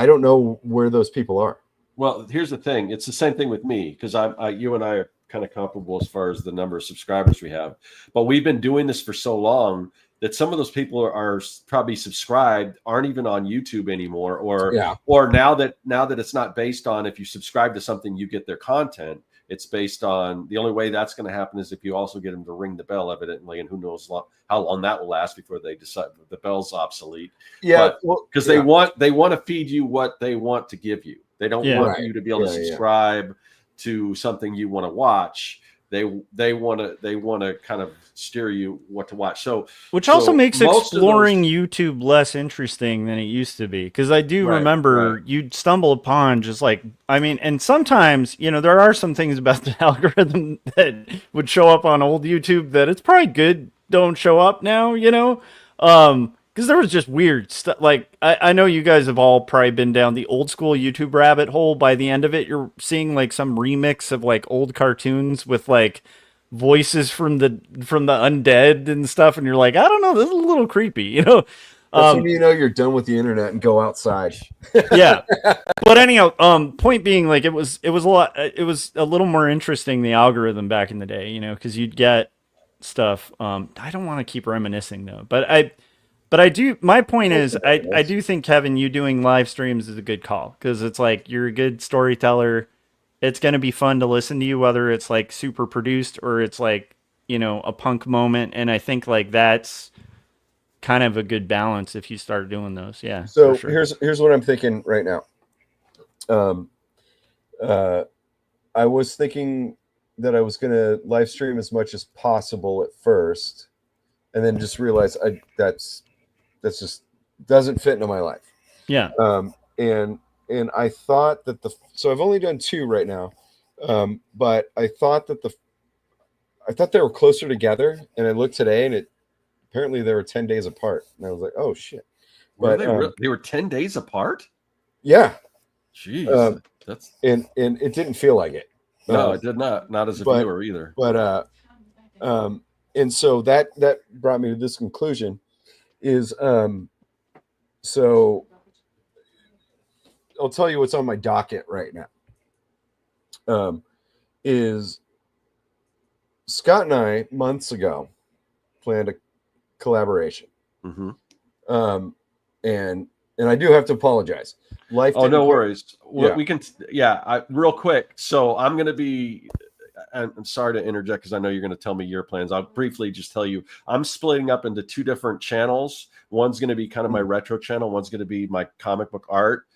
don't know where those people are. Well, here's the thing. It's the same thing with me, because you and I are kind of comparable as far as the number of subscribers we have. But we've been doing this for so long that some of those people are probably subscribed, aren't even on YouTube anymore, or Yeah. or now that it's not based on if you subscribe to something you get their content. It's based on the only way that's going to happen is if you also get them to ring the bell, evidently, and who knows how long that will last before they decide the bell's obsolete. Yeah, because they want to feed you what they want to give you. They don't want you to be able to subscribe to something you want to watch. They want to kind of steer you what to watch. So which also makes exploring YouTube less interesting than it used to be, because I do remember you'd stumble upon just like, I mean, and sometimes, you know, there are some things about the algorithm that would show up on old YouTube that it's probably good don't show up now, you know, because there was just weird stuff. Like I know you guys have all probably been down the old school YouTube rabbit hole. By the end of it, you're seeing like some remix of like old cartoons with like voices from the undead and stuff, and you're like, I don't know, this is a little creepy, you know. That's when you know you're done with the internet and go outside. Yeah, but anyhow, point being, like it was a lot. It was a little more interesting, the algorithm back in the day, you know, because you'd get stuff. I don't want to keep reminiscing though, but I do. My point is, I do think, Kevin, you doing live streams is a good call, because it's like you're a good storyteller. It's going to be fun to listen to you, whether it's like super produced or it's like, you know, a punk moment. And I think like that's kind of a good balance if you start doing those. Yeah. So here's what I'm thinking right now. I was thinking that I was going to live stream as much as possible at first, and then just realized that's just doesn't fit into my life. Yeah. And I thought that so I've only done 2 right now, but I thought that they were closer together, and I looked today, and apparently they were 10 days apart, and I was like, oh shit. But they were 10 days apart. Yeah. Jeez. That's and it didn't feel like it. No, it did not as a viewer either. But and so that brought me to this conclusion is so I'll tell you what's on my docket right now. Is Scott and I months ago planned a collaboration. Mm-hmm. And I do have to apologize. No worries. We can. Real quick. So I'm going to be. I'm sorry to interject because I know you're going to tell me your plans. I'll briefly just tell you I'm splitting up into 2 different channels. One's going to be kind of my retro channel. One's going to be my comic book art.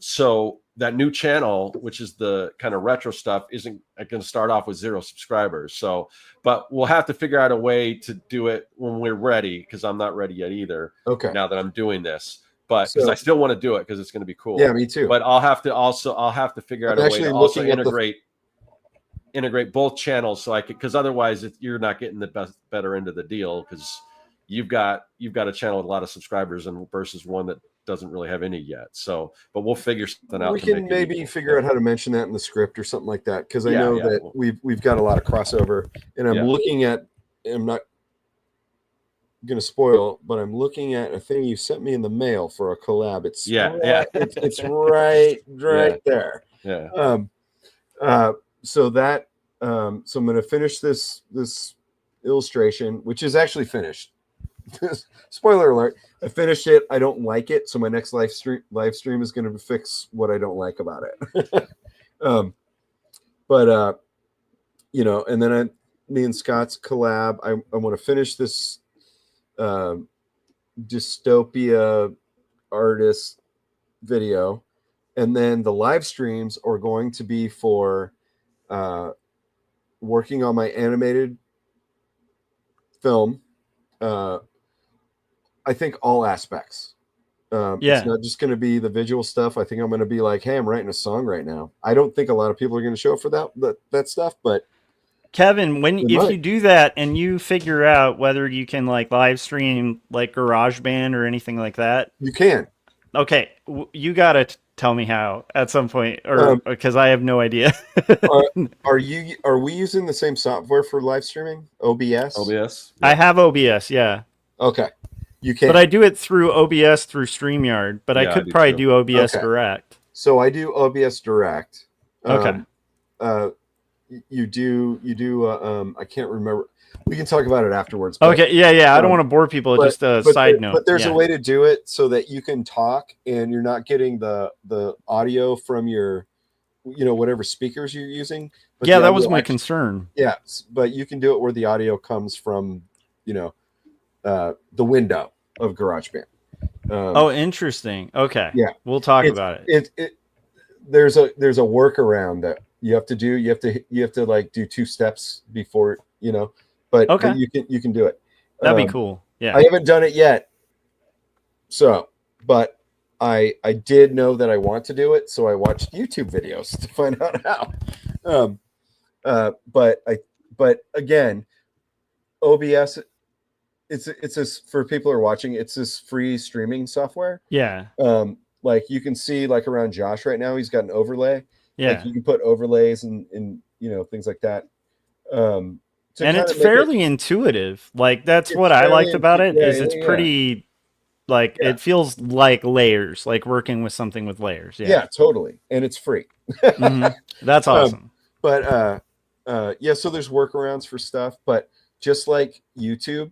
So that new channel, which is the kind of retro stuff, isn't going to start off with 0 subscribers. So, but we'll have to figure out a way to do it when we're ready, because I'm not ready yet either. Okay. Now that I'm doing this, but because I still want to do it because it's going to be cool. Yeah, me too. But I'll have to figure out a way to also integrate both channels, so I could, because otherwise you're not getting the better end of the deal, because you've got a channel with a lot of subscribers and versus one that doesn't really have any yet. So, but we'll figure something out. We can maybe figure out how to mention that in the script or something like that, because I know that we've got a lot of crossover, and I'm looking at. I'm not going to spoil, but I'm looking at a thing you sent me in the mail for a collab. It's it's right there. Yeah. So that so I'm going to finish this illustration, which is actually finished. Spoiler alert, I finished it. I don't like it, so my next live stream is going to fix what I don't like about it. But you know, and then me and Scott's collab, I want to finish this dystopia artist video, and then the live streams are going to be for working on my animated film. I think all aspects. It's not just going to be the visual stuff. I think I'm going to be like, hey, I'm writing a song right now. I don't think a lot of people are going to show up for that stuff, but Kevin, if you do that and you figure out whether you can like live stream like GarageBand or anything like that, you can. Okay, you got to tell me how at some point, or because I have no idea. Are we using the same software for live streaming? OBS. OBS. I have OBS. Yeah. Okay. You can. But I do it through OBS through StreamYard. But I could probably do OBS Direct. So I do OBS Direct. Okay. you do I can't remember. We can talk about it afterwards. But, Okay, yeah. I don't want to bore people. Just a side note. But there's a way to do it so that you can talk and you're not getting the audio from your, whatever speakers you're using. But yeah, that was my concern. Yeah, but you can do it where the audio comes from, the window of GarageBand. Oh, interesting. Okay. Yeah, we'll talk about it. There's a workaround that you have to do. You have to like do 2 steps before, but Okay. you can do it. That'd be cool. Yeah. I haven't done it yet. So, but I did know that I want to do it, so I watched YouTube videos to find out how. But again, OBS, it's for people who are watching, it's this free streaming software. Yeah. Like you can see like around Josh right now, he's got an overlay. Yeah. Like you can put overlays and things like that. And it's fairly intuitive. Like that's what I liked about it, is it's pretty like it feels like layers, like working with something with layers. Yeah. Yeah, totally. And it's free. That's awesome. So there's workarounds for stuff, but just like YouTube,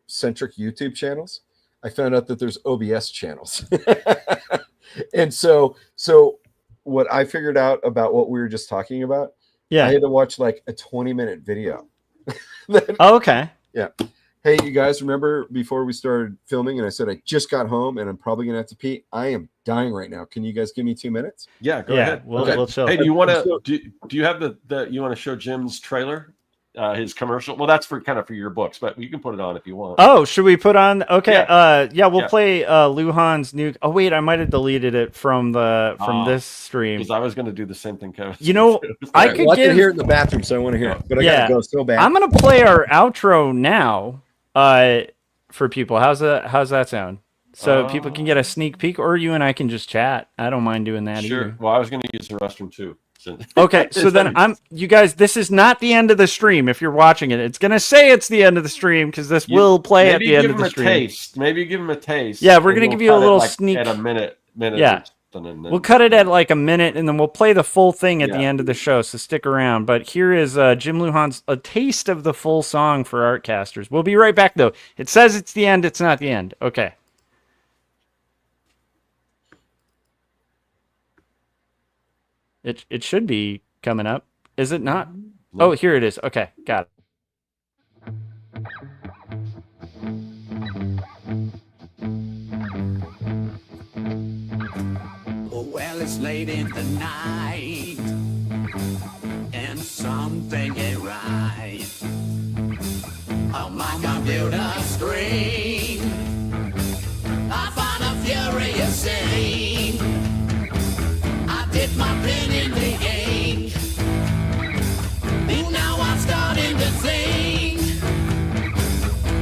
centric YouTube channels, I found out that there's OBS channels. And so what I figured out about what we were just talking about, I had to watch like a 20-minute video. Okay. Yeah. Hey, you guys, remember before we started filming and I said I just got home and I'm probably going to have to pee? I am dying right now. Can you guys give me 2 minutes? Yeah, go ahead. We'll chill. Hey, do you want to do you have the you want to show Jim's trailer? His commercial. Well, that's for your books, but you can put it on if you want. Oh, should we put on? Okay. We'll play Luhan's new. Oh wait, I might have deleted it from this stream. Because I was going to do the same thing, Kevin. I could can hear it in the bathroom, so I want to hear it. But I gotta go so bad. I'm gonna play our outro now. For people, how's that sound? So people can get a sneak peek, or you and I can just chat. I don't mind doing that either. Well, I was going to use the restroom too. Okay, so then you guys, this is not the end of the stream. If you're watching it, it's gonna say it's the end of the stream because this will play at the end of the stream. Maybe give them a taste. Yeah, we're gonna give you a little sneak at a minute. Yeah, we'll cut it at like a minute, and then we'll play the full thing at the end of the show. So stick around. But here is Jim Luhan's a taste of the full song for Artcasters. We'll be right back though. It says it's the end. It's not the end. Okay. It should be coming up. Is it not? Oh, here it is. Okay, got it. Well, it's late in the night, and something ain't right. On my computer screen, I find a furious scene. I dip my pen in the ink, and now I'm starting to think.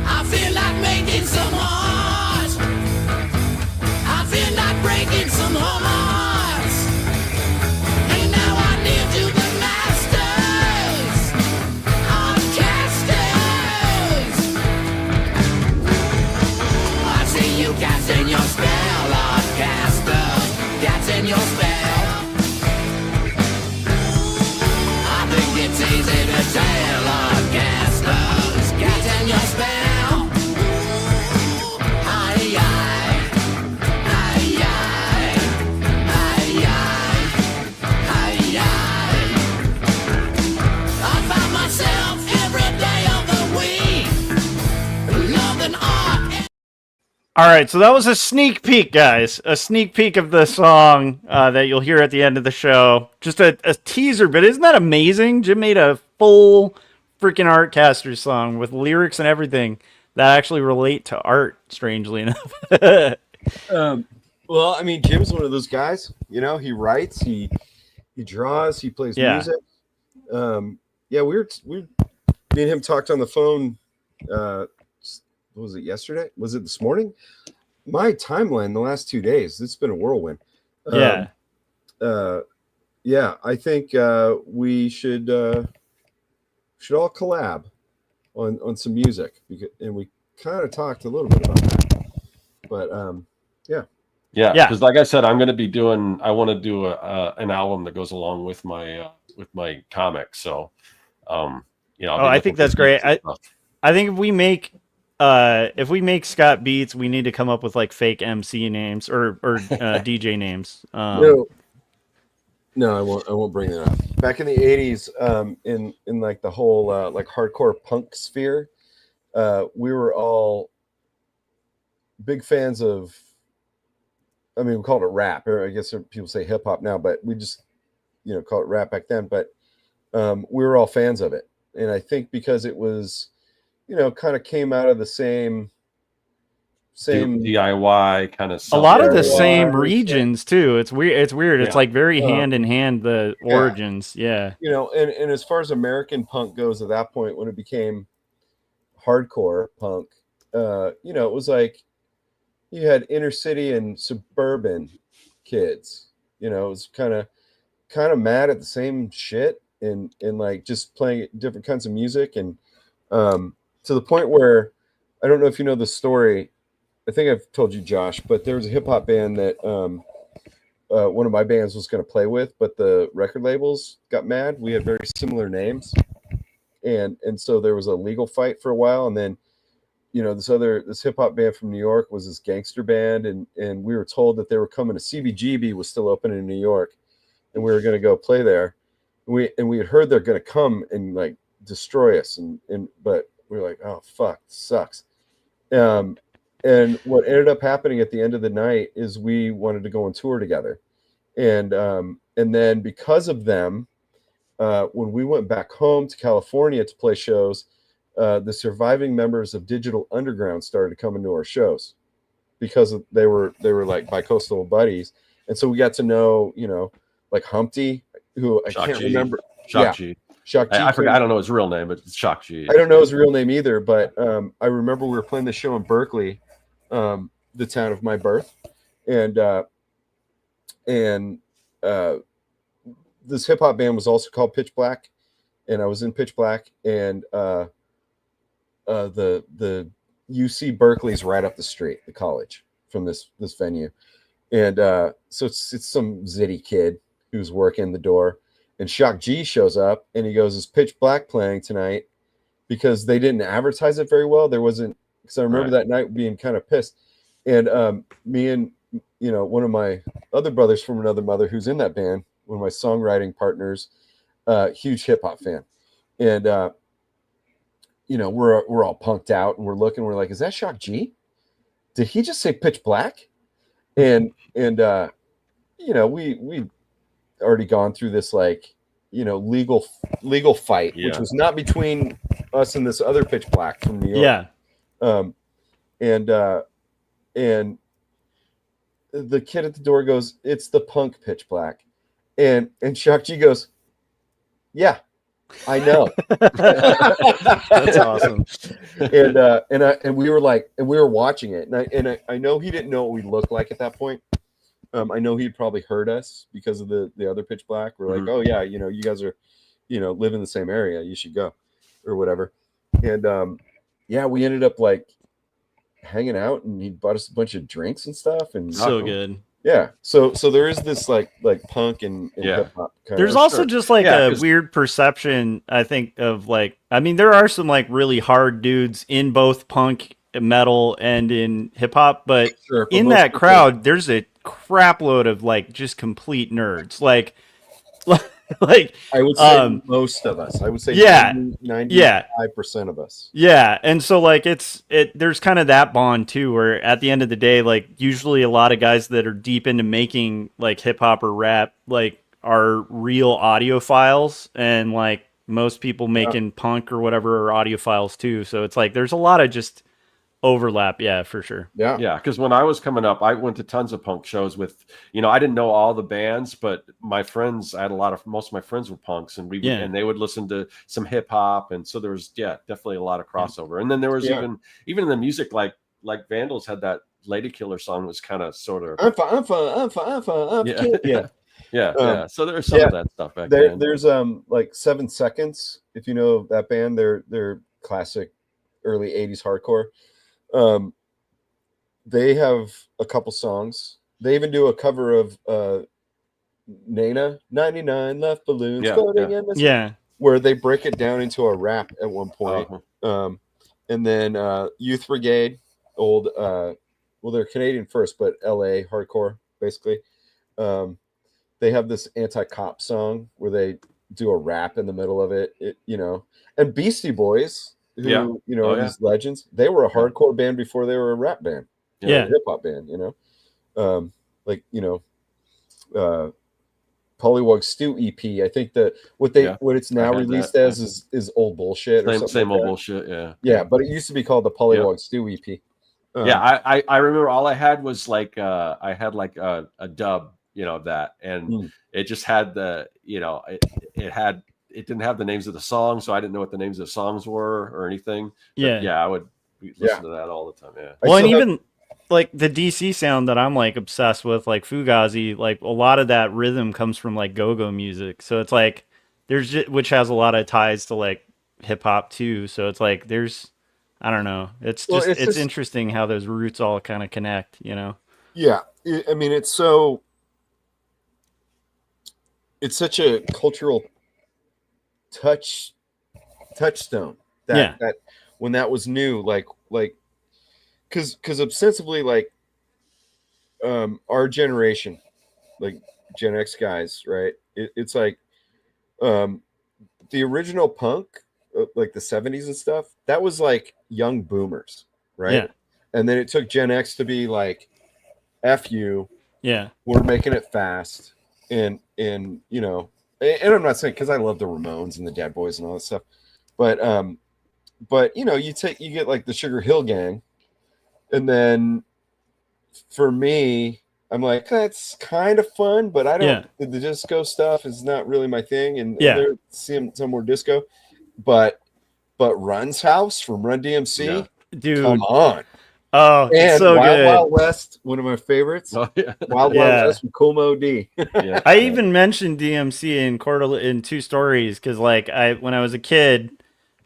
I feel like making some art. I feel like breaking some hearts. And now I live to the masters, Artcasters. I see you casting your spell, Artcasters, casting your spell. I think it's easy to tell, Artcasters, casting your spell. All right, so that was a sneak peek, guys. A sneak peek of the song that you'll hear at the end of the show. Just a teaser, but isn't that amazing? Jim made a full freaking Artcasters song with lyrics and everything that actually relate to art, strangely enough. Well, I mean, Jim's one of those guys. He writes, he draws, he plays music. Me and him talked on the phone. What was it, yesterday? Was it this morning? My timeline the last 2 days, it's been a whirlwind. I think we should all collab on some music, and we kind of talked a little bit about that. But Yeah, Yeah. because like I said, I'm going to be doing. I want to do an album that goes along with my comic. So, you know, I'll Oh, be I looking think for that's beats great. and stuff. I think if we make Scott beats, we need to come up with like fake MC names or DJ names. No, I won't bring that up. Back in the 80s, in like the whole like hardcore punk sphere, we were all big fans of, I mean, we called it rap, or I guess people say hip hop now, but we just, call it rap back then. But we were all fans of it. And I think because it was, kind of came out of the same DIY kind of A stuff. lot of the DIY, same regions too. It's weird. It's weird. It's Yeah. like very hand in hand, the origins. Yeah. And as far as American punk goes at that point, when it became hardcore punk, it was like you had inner city and suburban kids. It was kind of mad at the same shit and like just playing different kinds of music, and to the point where I don't know if you know the story. I think I've told you, Josh, but there was a hip hop band that one of my bands was going to play with, but the record labels got mad. We had very similar names, and so there was a legal fight for a while, and then this hip hop band from New York was this gangster band, and we were told that they were coming to CBGB was still open in New York, and we were going to go play there. We had heard they're going to come and like destroy us, but we were like, oh fuck, this sucks. And what ended up happening at the end of the night is we wanted to go on tour together, and then because of them, when we went back home to California to play shows, the surviving members of Digital Underground started coming to our shows because they were like bicoastal buddies, and so we got to know like Humpty, who I can't remember. Shock G. Shock G. I forgot. I don't know his real name, but it's Shock G. I don't know his real name either, but I remember we were playing the show in Berkeley, the town of my birth, and this hip hop band was also called Pitch Black, and I was in Pitch Black, and the UC Berkeley's right up the street, the college from this venue, and so it's some zitty kid who's working the door, and Shock G shows up, and he goes, "Is Pitch Black playing tonight?" Because they didn't advertise it very well. There wasn't, because I remember that night being kind of pissed, and me and one of my other brothers from another mother who's in that band, one of my songwriting partners, huge hip hop fan, and we're all punked out, and we're looking, we're like, is that Shock G? Did he just say Pitch Black? And we already gone through this like legal fight, which was not between us and this other Pitch Black from New York. And the kid at the door goes, "It's the punk Pitch Black," and Shock G goes, "Yeah, I know." That's awesome. And we were like, and we were watching it, and I know he didn't know what we looked like at that point. I know he'd probably heard us because of the other Pitch Black. We're like, oh yeah, you guys are, live in the same area, you should go, or whatever. And we ended up like hanging out, and he bought us a bunch of drinks and stuff, and So good. Yeah. So there is this like punk and hip hop. There's also just like a weird perception, I think, of like, I mean, there are some like really hard dudes in both punk, metal, and in hip hop, but in that crowd, there's a crap load of like just complete nerds. Like I would say most of us. I would say 95% of us. Yeah, and so like there's kind of that bond too, where at the end of the day, like usually a lot of guys that are deep into making like hip hop or rap like are real audiophiles, and like most people making punk or whatever are audiophiles too. So it's like there's a lot of just overlap, for sure. Yeah, because when I was coming up, I went to tons of punk shows with, I didn't know all the bands, but my friends, I had most of my friends were punks, and and they would listen to some hip hop, and so there was definitely a lot of crossover. And then there was even in the music, like Vandals had that Lady Killer song, was kind of sort of I'm fine. Yeah. So there's some of that stuff back then. There's like 7 Seconds, if you know that band, they're classic early 80s hardcore. They have a couple songs they even do a cover of Nana 99 left balloons floating in the sky, where they break it down into a rap at one point. And then Youth Brigade, old well, they're Canadian first, but LA hardcore basically. They have this anti-cop song where they do a rap in the middle of it, you know. And Beastie Boys, who you know, these legends, they were a hardcore band before they were a rap band, a hip hop band, you know. Like, you know, Pollywog Stew EP. I think that what it's now released as is old bullshit or something. Same like old that. Bullshit, yeah. But it used to be called the Pollywog Stew EP. I remember all I had was like I had like a dub, you know, of that, and it just had the, you know, it didn't have the names of the songs, so I didn't know what the names of the songs were or anything. But I would listen to that all the time. Well, and even like the DC sound that I'm like obsessed with, like Fugazi, like a lot of that rhythm comes from like go-go music. So it's like which has a lot of ties to like hip hop too. So it's like I don't know. It's just it's interesting how those roots all kind of connect, you know. Yeah, I mean it's such a cultural touchstone that when that was new, like because ostensibly, like our generation, like Gen X guys, right? It's like the original punk, like the 70s and stuff, that was like young boomers, right? And then it took Gen X to be like, F you, we're making it fast, and you know, and I'm not saying, because I love the Ramones and the Dead Boys and all that stuff, but you know, you get like the Sugar Hill Gang, and then for me, I'm like, that's kind of fun, but I don't. The disco stuff is not really my thing, and there's some more disco, but Run's House from Run DMC, dude, come on. Oh, and so Wild good. Wild West, one of my favorites. Wild Wild West from Cool Mo D. I even mentioned DMC in two stories because, like, when I was a kid,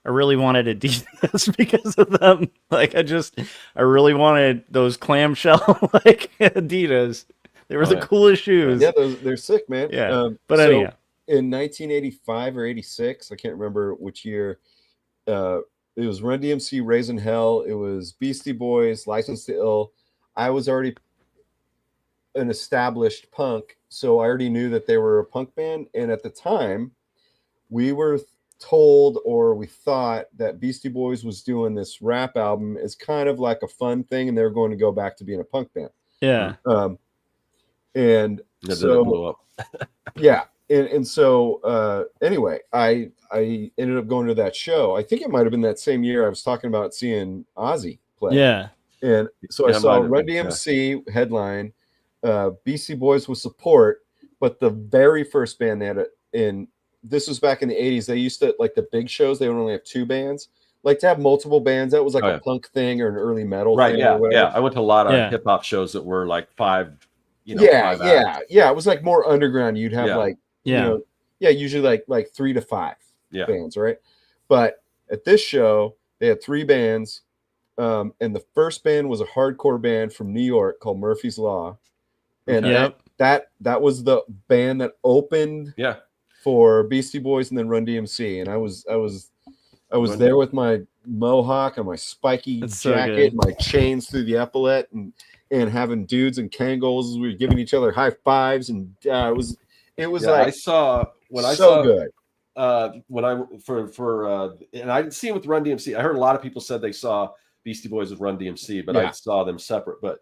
I really wanted Adidas because of them. Like, I really wanted those clamshell like Adidas. They were the coolest shoes. Yeah, they're sick, man. Yeah, but anyhow, in 1985 or 86, I can't remember which year. It was Run DMC, Raising Hell. It was Beastie Boys, License to Ill. I was already an established punk, so I already knew that they were a punk band. And at the time, we were told, or we thought, that Beastie Boys was doing this rap album as kind of like a fun thing, and they were going to go back to being a punk band. Yeah. And so blew up. yeah. And so anyway, I ended up going to that show. I think it might have been that same year I was talking about seeing Ozzy play. Yeah. And so I saw Run DMC headline, Beastie Boys with support, but the very first band they had this was back in the 80s. They used to, like the big shows, they would only have two bands. Like to have multiple bands, that was like a punk thing or an early metal thing. Yeah, or whatever. yeah. I went to a lot of hip hop shows that were like five. You know, It was like more underground. You'd have like. You know, usually like 3 to 5 bands, right? But at this show, they had 3 bands, and the first band was a hardcore band from New York called Murphy's Law, and that was the band that opened for Beastie Boys and then Run DMC, and I was there with my mohawk and my spiky jacket, and my chains through the epaulette, and having dudes in Kangol, we were giving each other high fives, and it was like good. When I and I didn't see him with Run DMC. I heard a lot of people said they saw Beastie Boys with Run DMC, but I saw them separate. But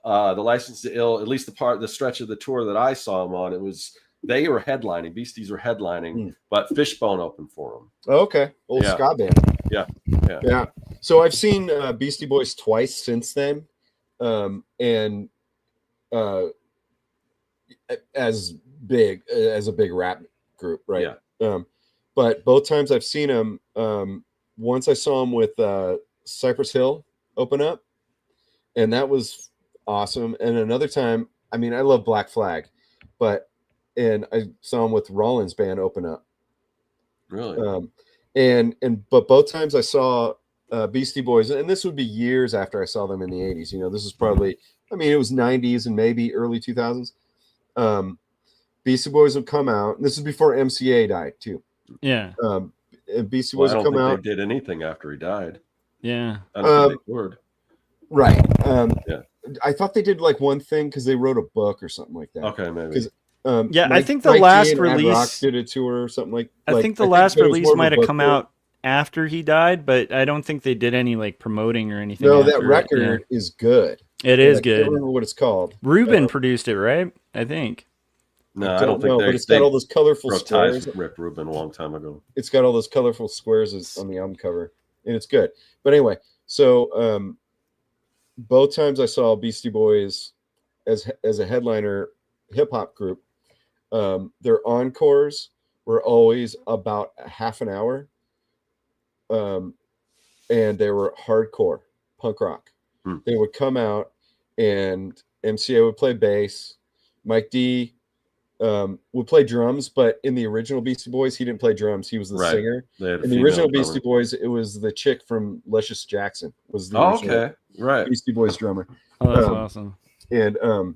the License to Ill, at least the stretch of the tour that I saw them on, they were headlining. Beasties were headlining, but Fishbone opened for them. Oh, okay, old ska band. Yeah. So I've seen Beastie Boys twice since then, and as a big rap group, right? But both times I've seen them, once I saw them with Cypress Hill open up, and that was awesome. And another time, I mean, I love Black Flag, and I saw them with Rollins band open up. Really? But both times I saw Beastie Boys, and this would be years after I saw them in the 80s. You know, this is probably I mean, it was 90s and maybe early 2000s. Beastie Boys would come out. And this is before MCA died too. Yeah. And Beastie Well, Boys I would don't come think out. they did anything after he died. Yeah. I don't think they toured. Right. Yeah. I thought they did like one thing because they wrote a book or something like that. Okay, maybe. Yeah, I think the last release did a tour or something like. I think the last release might have come out after he died, but I don't think they did any like promoting or anything. No, that record is good. It is I good. can't remember what it's called. Ruben produced it, right? I think. No, I don't think but it's got all those colorful squares. Rick Rubin a long time ago. It's got all those colorful squares on the album cover, and it's good. But anyway, so both times I saw Beastie Boys as a headliner hip hop group, their encores were always about a half an hour, and they were hardcore punk rock. They would come out, and MCA would play bass. Mike D would play drums, but in the original Beastie Boys, he didn't play drums. He was the singer. In the original Beastie Boys, it was the chick from Luscious Jackson was the Beastie Boys drummer. Oh, that's awesome. And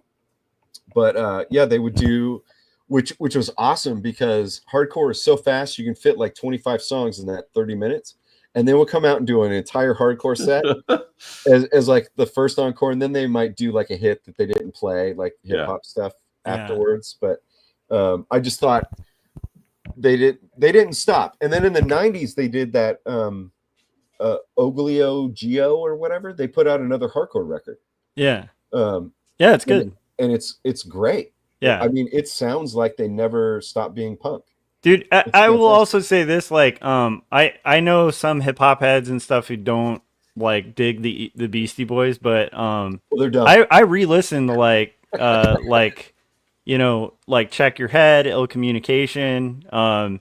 but yeah, they would do, which was awesome because hardcore is so fast you can fit like 25 songs in that 30 minutes. And they will come out and do an entire hardcore set as like the first encore, and then they might do like a hit that they didn't play, like hip hop stuff afterwards. But I just thought they didn't stop. And then in the 90s they did that Oglio Geo or whatever. They put out another hardcore record. Yeah. Yeah, it's good. And it's great. Yeah. I mean, it sounds like they never stopped being punk. Dude, I will also say this, like, I know some hip hop heads and stuff who don't like dig the Beastie Boys, but well, they're dumb. I re-listen to like you know, like Check Your Head, Ill Communication, and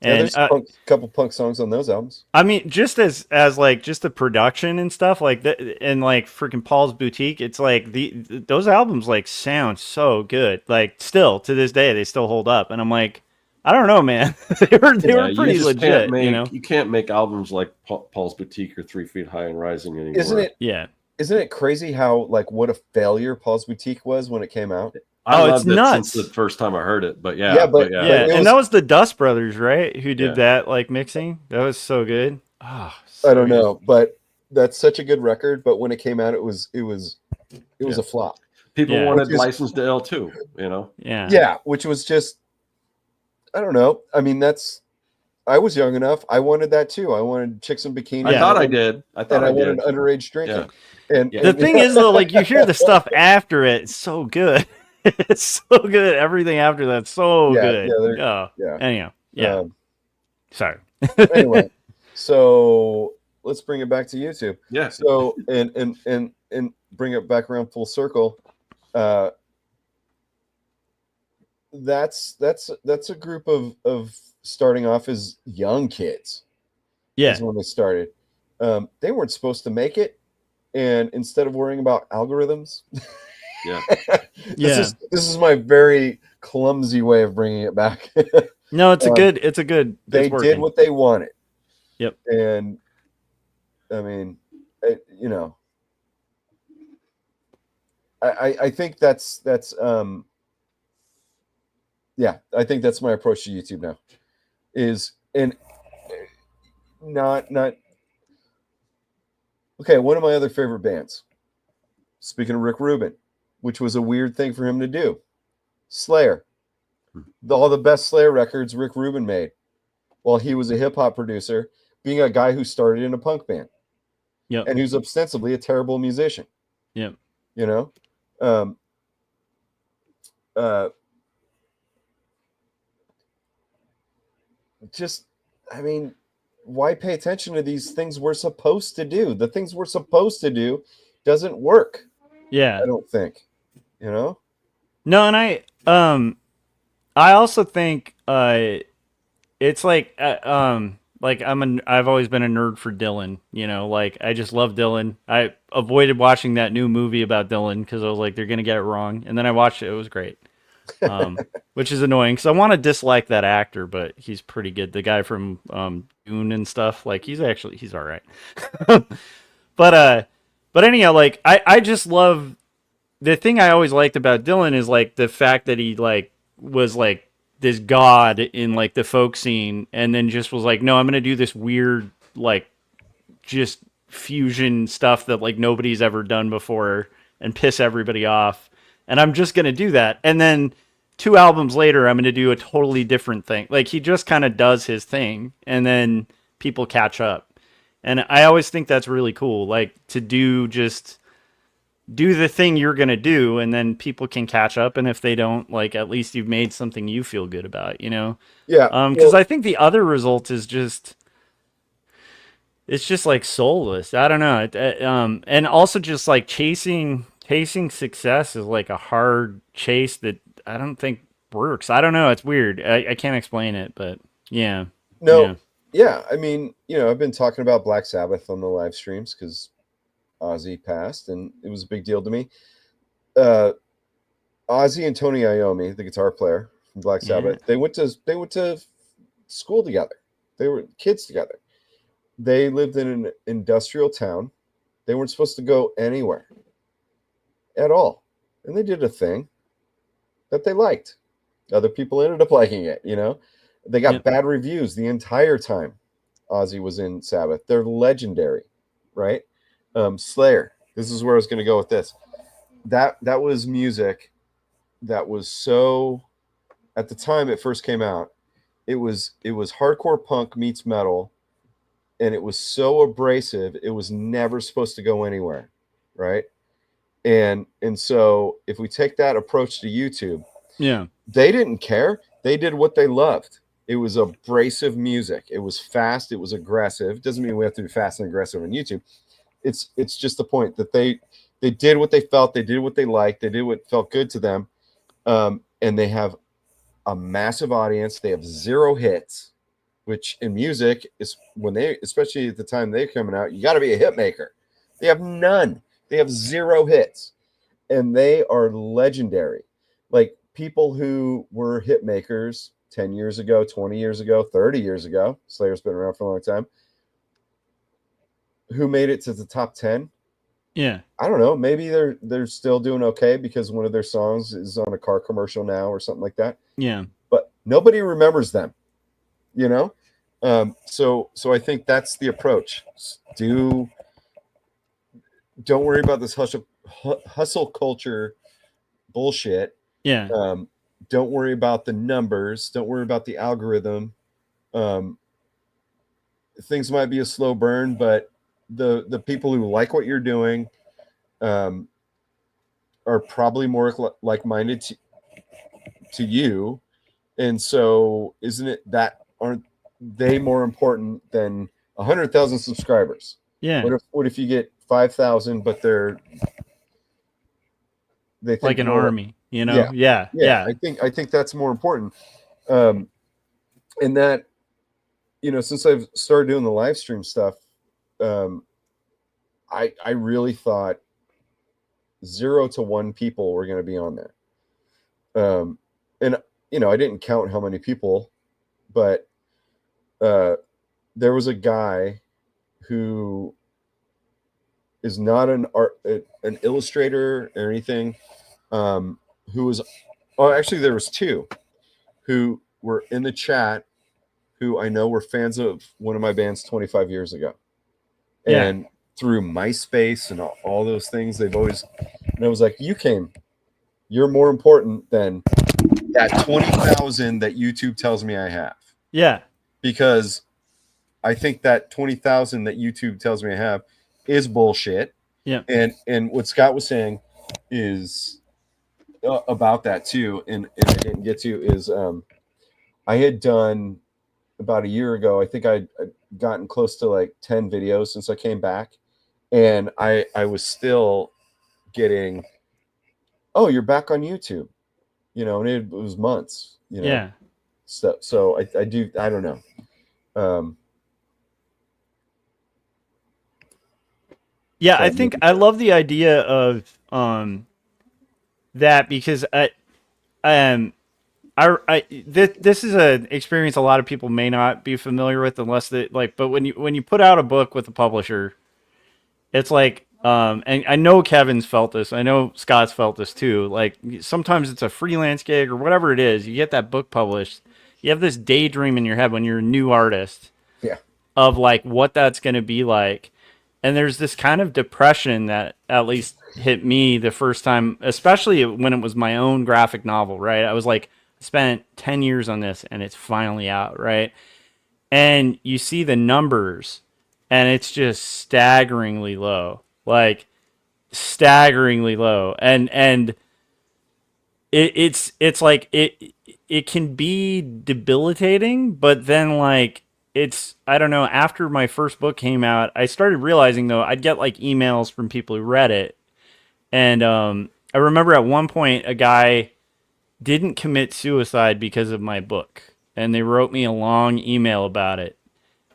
there's a couple punk songs on those albums. I mean, just as like just the production and stuff like that, and like freaking Paul's Boutique, it's like those albums like sound so good. Like still to this day, they still hold up, and I'm like, I don't know, man. they were pretty legit. You know, you can't make albums like Paul's Boutique or 3 Feet High and Rising anymore. Isn't it? Yeah. Isn't it crazy how like what a failure Paul's Boutique was when it came out? It's nuts. Since the first time I heard it, but yeah, and that was the Dust Brothers, right? Who did that like mixing? That was so good. Oh, I don't know, but that's such a good record. But when it came out, it was a flop. People wanted License to Ill too, you know. Yeah, which was just, I don't know. I mean, I was young enough. I wanted that too. I wanted chicks in bikinis. I thought I did. I wanted underage drinking. Yeah. And the thing is, though, like you hear the stuff after it, it's so good. It's so good. Everything after that's so good. Anyhow, sorry. Anyway, so let's bring it back to YouTube. Yeah. So and bring it back around full circle. That's a group of starting off as young kids. Yeah. Is when they started. They weren't supposed to make it, and instead of worrying about algorithms. Yeah. This is my very clumsy way of bringing it back. No, it's a good. They did what they wanted. Yep. And I mean, you know, I think that's yeah, I think that's my approach to YouTube now. Not okay. One of my other favorite bands. Speaking of Rick Rubin, which was a weird thing for him to do. Slayer. All the best Slayer records Rick Rubin made while he was a hip-hop producer, being a guy who started in a punk band. Yep. And who's ostensibly a terrible musician. Yep. You know? I mean, why pay attention to these things we're supposed to do? The things we're supposed to do doesn't work. Yeah. I don't think. You know? No, and I also think it's like I've always been a nerd for Dylan, you know, like I just love Dylan. I avoided watching that new movie about Dylan because I was like, they're gonna get it wrong, and then I watched it. It was great, which is annoying because I want to dislike that actor, but he's pretty good. The guy from Dune and stuff, like he's all right. But anyhow, like I just love the thing I always liked about Dylan is like the fact that he like was like this god in like the folk scene, and then just was like, no, I'm gonna do this weird like just fusion stuff that like nobody's ever done before and piss everybody off, and I'm just gonna do that. And then 2 albums later, I'm gonna do a totally different thing. Like he just kind of does his thing, and then people catch up. And I always think that's really cool, like to do the thing you're going to do, and then people can catch up, and if they don't, like at least you've made something you feel good about, you know. Yeah. Because I think the other result is just it's just like soulless. I don't know. And also just like chasing success is like a hard chase that I don't think works. I don't know, it's weird. I can't explain it, but yeah. No. Yeah, I mean, I've been talking about Black Sabbath on the live streams because Ozzy passed, and it was a big deal to me. Ozzy and Tony Iommi, the guitar player from Black Sabbath, they went to school together. They were kids together. They lived in an industrial town. They weren't supposed to go anywhere at all, and they did a thing that they liked. Other people ended up liking it. They got bad reviews the entire time Ozzy was in Sabbath. They're legendary, right? Slayer. This is where I was going to go with this. That was music that was so, at the time it first came out, it was hardcore punk meets metal, and it was so abrasive. It was never supposed to go anywhere, right? And so if we take that approach to YouTube, they didn't care. They did what they loved. It was abrasive music. It was fast. It was aggressive. Doesn't mean we have to be fast and aggressive on YouTube. It's just the point that they did what they felt. They did what they liked. They did what felt good to them. And they have a massive audience. They have 0 hits, which in music is when especially at the time they're coming out, you got to be a hit maker. They have none. They have 0 hits, and they are legendary. Like people who were hit makers 10 years ago, 20 years ago, 30 years ago. Slayer's been around for a long time. Who made it to the top 10? Yeah. I don't know. Maybe they're still doing okay because one of their songs is on a car commercial now or something like that. Yeah. But nobody remembers them, So I think that's the approach. Don't worry about this hustle culture bullshit. Yeah. Don't worry about the numbers. Don't worry about the algorithm. Things might be a slow burn, but the people who like what you're doing are probably more like-minded to you. And so isn't it that aren't they more important than 100,000 subscribers? Yeah. What if you get 5,000, but they think like an army, Yeah. I think that's more important. And that, since I've started doing the live stream stuff, I really thought 0 to 1 people were going to be on there. And I didn't count how many people, but there was a guy who is not an illustrator or anything, who was, actually there was 2 who were in the chat who I know were fans of one of my bands 25 years ago. And through MySpace and all those things, they've always, and I was like, you're more important than that 20,000 that YouTube tells me I have. Yeah. Because I think that 20,000 that YouTube tells me I have is bullshit. Yeah. And what Scott was saying is about that too, and I didn't get to, is I had done about a year ago, I think I'd gotten close to like 10 videos since I came back, and I was still getting, oh, you're back on YouTube, and it was months, Yeah. So I don't know. Yeah, I think I love the idea of that, because this is an experience a lot of people may not be familiar with unless they like. But when you put out a book with a publisher, it's like and I know Kevin's felt this. I know Scott's felt this too. Like sometimes it's a freelance gig or whatever it is. You get that book published. You have this daydream in your head when you're a new artist Yeah. of like what that's going to be like. And there's this kind of depression that at least hit me the first time, especially when it was my own graphic novel, right? I was like, spent 10 years on this and it's finally out, right? And you see the numbers and it's just staggeringly low. Like staggeringly low. And it's like it can be debilitating, but then like it's I don't know, after my first book came out, I started realizing though I'd get like emails from people who read it. And I remember at one point a guy didn't commit suicide because of my book, and they wrote me a long email about it.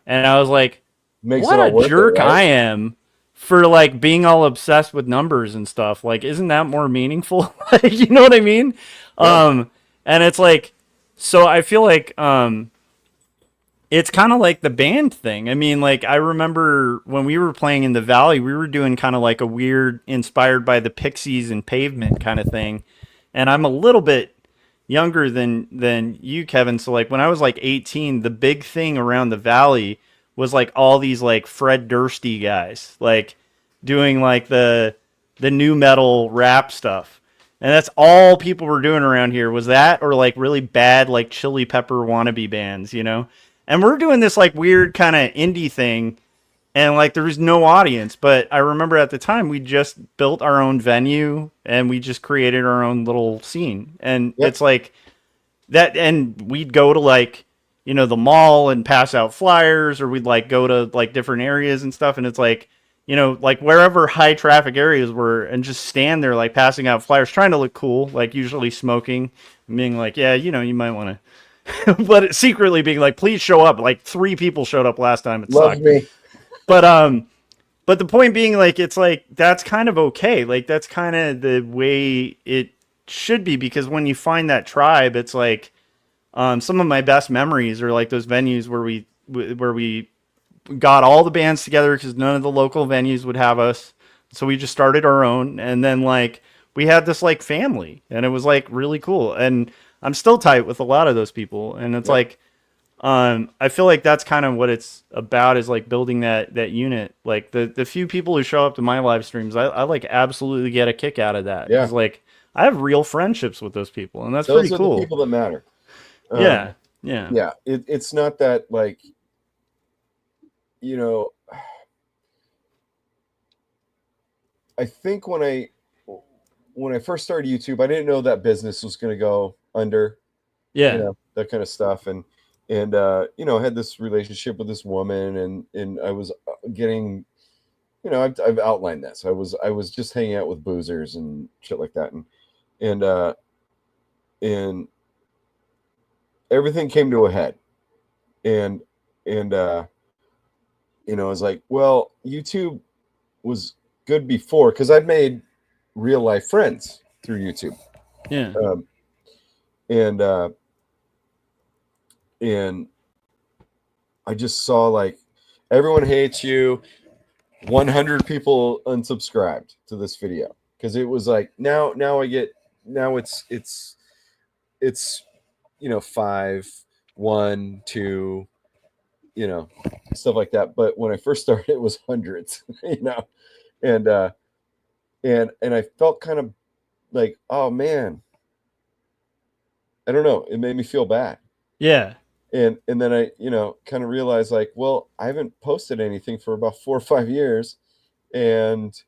And I was like, Makes what it all a worth jerk it, right? I am for like being all obsessed with numbers and stuff. Like, isn't that more meaningful? Like, you know what I mean? Yeah. And it's like, so I feel like it's kind of like the band thing. I mean, like I remember when we were playing in the Valley, we were doing kind of like a weird, inspired by the Pixies and Pavement kind of thing. And I'm a little bit younger than you, Kevin. So like when I was like 18, the big thing around the Valley was like all these like Fred Dursty guys, like doing like the new metal rap stuff. And that's all people were doing around here was that or like really bad like Chili Pepper wannabe bands, you know? And we're doing this like weird kind of indie thing and like there was no audience, but I remember at the time we just built our own venue and we just created our own little scene. And Yep. it's like that and we'd go to like you know the mall and pass out flyers or we'd like go to like different areas and stuff and it's like you know like wherever high traffic areas were and just stand there like passing out flyers trying to look cool, like usually smoking and being like yeah you know you might want to but secretly being like please show up, like 3 people showed up last time, it Love sucked. me. But the point being like it's like that's kind of okay, like that's kind of the way it should be because when you find that tribe it's like some of my best memories are like those venues where we got all the bands together because none of the local venues would have us, so we just started our own, and then like we had this like family, and it was like really cool, and I'm still tight with a lot of those people, and it's Yep. like I feel like that's kind of what it's about is like building that unit, like the few people who show up to my live streams, I like absolutely get a kick out of that Yeah. because like I have real friendships with those people, and that's Those pretty are cool. the people that matter. Yeah. Yeah. It's not that like, you know, I think when I first started YouTube, I didn't know that business was going to go under, Yeah. you know, that kind of stuff. And you know, I had this relationship with this woman and I was getting, you know, I've outlined this. I was just hanging out with boozers and shit like that. And everything came to a head. And you know, I was like, well, YouTube was good before because I'd made real life friends through YouTube. Yeah. And I just saw like everyone hates you. 100 people unsubscribed to this video because it was like now it's you know 5, 1, 2, you know, stuff like that. But when I first started, it was hundreds, you know, and I felt kind of like, oh man, I don't know, it made me feel bad. Yeah. And then I, you know, kind of realized like, well, I haven't posted anything for about 4 or 5 years, and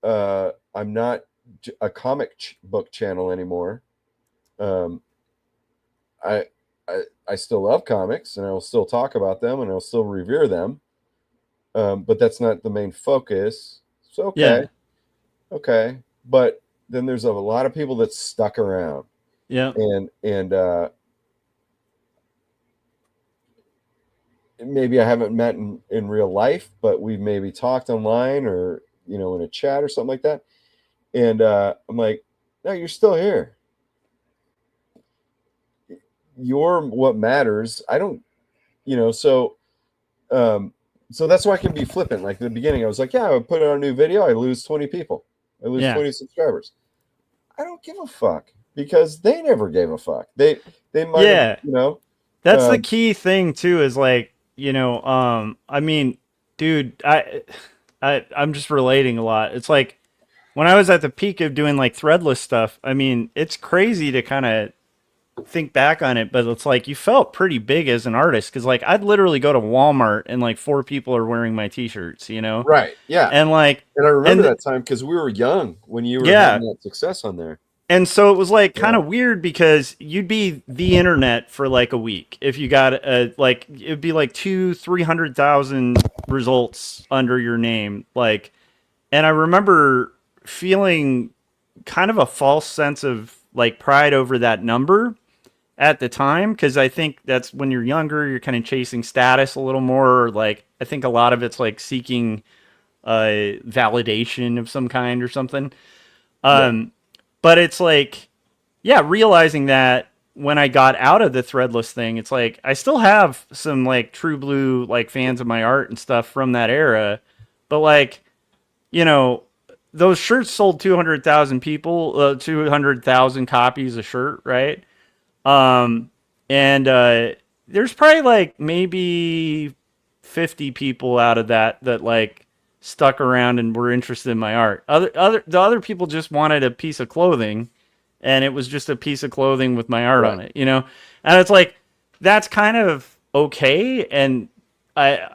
I'm not a comic book channel anymore. I still love comics, and I will still talk about them, and I'll still revere them, but that's not the main focus. So okay, but then there's a lot of people that stuck around. Yeah. And maybe I haven't met in real life, but we've maybe talked online or, you know, in a chat or something like that. And I'm like, no, you're still here. You're what matters. I don't, you know, so so that's why I can be flippant. Like in the beginning, I was like, yeah, I would put out a new video, I lose 20 people. I lose 20 subscribers. I don't give a fuck because they never gave a fuck. They might have, you know. That's the key thing too, is like, you know, I mean, dude, I'm just relating a lot. It's like when I was at the peak of doing like threadless stuff, I mean, it's crazy to kind of think back on it, but it's like you felt pretty big as an artist because like I'd literally go to Walmart and like 4 people are wearing my t-shirts, you know? Right. Yeah. And like, and I remember that time because we were young when you were having that success on there. And so it was like kind of weird because you'd be the internet for like a week if you got like it'd be like 200,000-300,000 results under your name, like. And I remember feeling kind of a false sense of like pride over that number at the time, because I think that's when you're younger, you're kind of chasing status a little more. Or like I think a lot of it's like seeking validation of some kind or something. But it's like, yeah, realizing that when I got out of the threadless thing, it's like I still have some like true blue like fans of my art and stuff from that era, but like, you know, those shirts sold 200,000 people, 200,000 copies a shirt, right? There's probably like maybe 50 people out of that like stuck around and were interested in my art. The other people just wanted a piece of clothing, and it was just a piece of clothing with my art on it, you know? And it's like, that's kind of okay. And I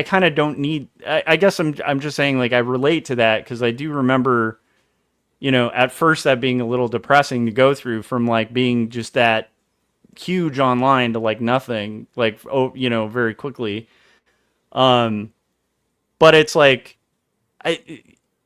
kind of don't need, I guess I'm just saying, like, I relate to that because I do remember, you know, at first that being a little depressing to go through, from like being just that huge online to like nothing, like, oh, you know, very quickly. But it's like,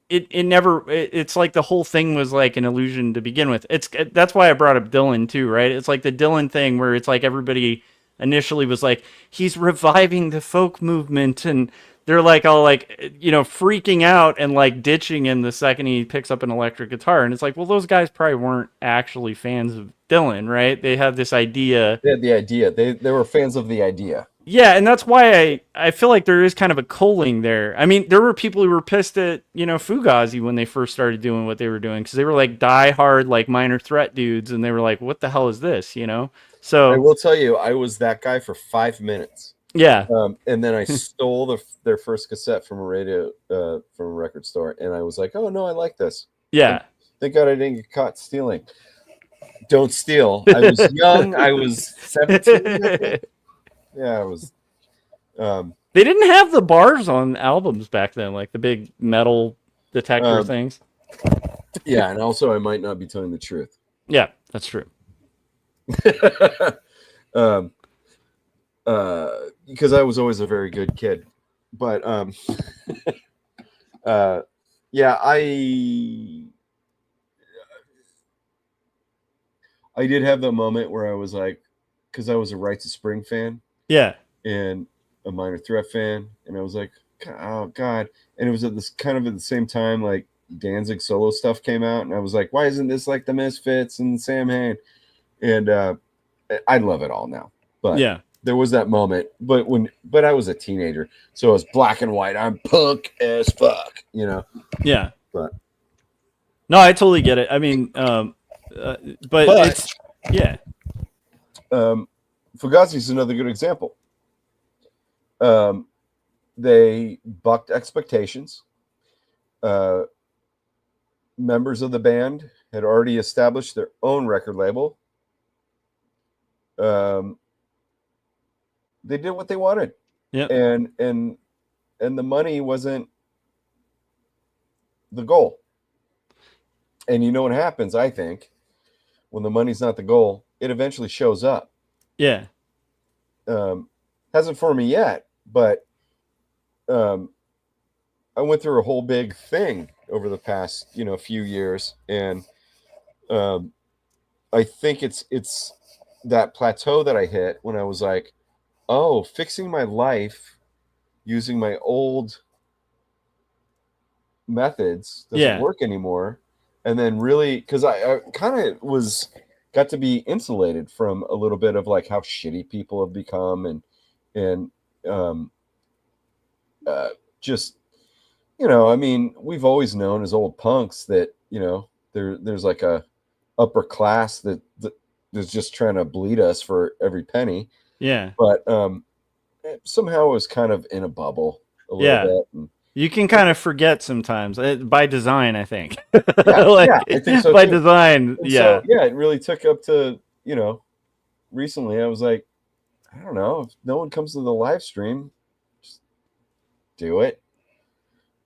it's like the whole thing was like an illusion to begin with. That's why I brought up Dylan too, right? It's like the Dylan thing where it's like everybody initially was like, he's reviving the folk movement, and they're like all like, you know, freaking out and like ditching him the second he picks up an electric guitar. And it's like, well, those guys probably weren't actually fans of Dylan, right? They have this idea. They had the idea. They were fans of the idea. Yeah, and that's why I feel like there is kind of a culling there. I mean, there were people who were pissed at, you know, Fugazi when they first started doing what they were doing, because they were like diehard, like Minor Threat dudes, and they were like, what the hell is this, you know? So I will tell you, I was that guy for 5 minutes. Yeah. And then I stole their first cassette from a record store, and I was like, oh no, I like this. Yeah. And thank God I didn't get caught stealing. Don't steal. I was young. I was 17. Yeah, I was. They didn't have the bars on albums back then, like the big metal detector things. Yeah, and also I might not be telling the truth. Yeah, that's true. Because I was always a very good kid, but yeah, I did have that moment where I was like, because I was a Rites of Spring fan. Yeah. And a Minor Threat fan. And I was like, oh God. And it was at this kind of at the same time, like Danzig solo stuff came out. And I was like, why isn't this like the Misfits and Sam Hain? And I love it all now. But yeah, there was that moment. But I was a teenager. So it was black and white. I'm punk as fuck, you know? Yeah. But no, I totally get it. I mean, but it's, yeah. Fugazi is another good example. They bucked expectations. Members of the band had already established their own record label. They did what they wanted. Yeah. And the money wasn't the goal. And you know what happens, I think, when the money's not the goal, it eventually shows up. Yeah. Hasn't for me yet, but I went through a whole big thing over the past, you know, few years, and I think it's that plateau that I hit when I was like, oh, fixing my life using my old methods doesn't work anymore. And then really, because I kind of got to be insulated from a little bit of like how shitty people have become, and just, you know, I mean, we've always known as old punks that, you know, there's like a upper class that is just trying to bleed us for every penny. Yeah. But somehow it was kind of in a bubble a little bit. And, you can kind of forget sometimes by design, I think. I think so by too. design. And so, it really took up to, you know, recently I was like, I don't know, if no one comes to the live stream, just do it.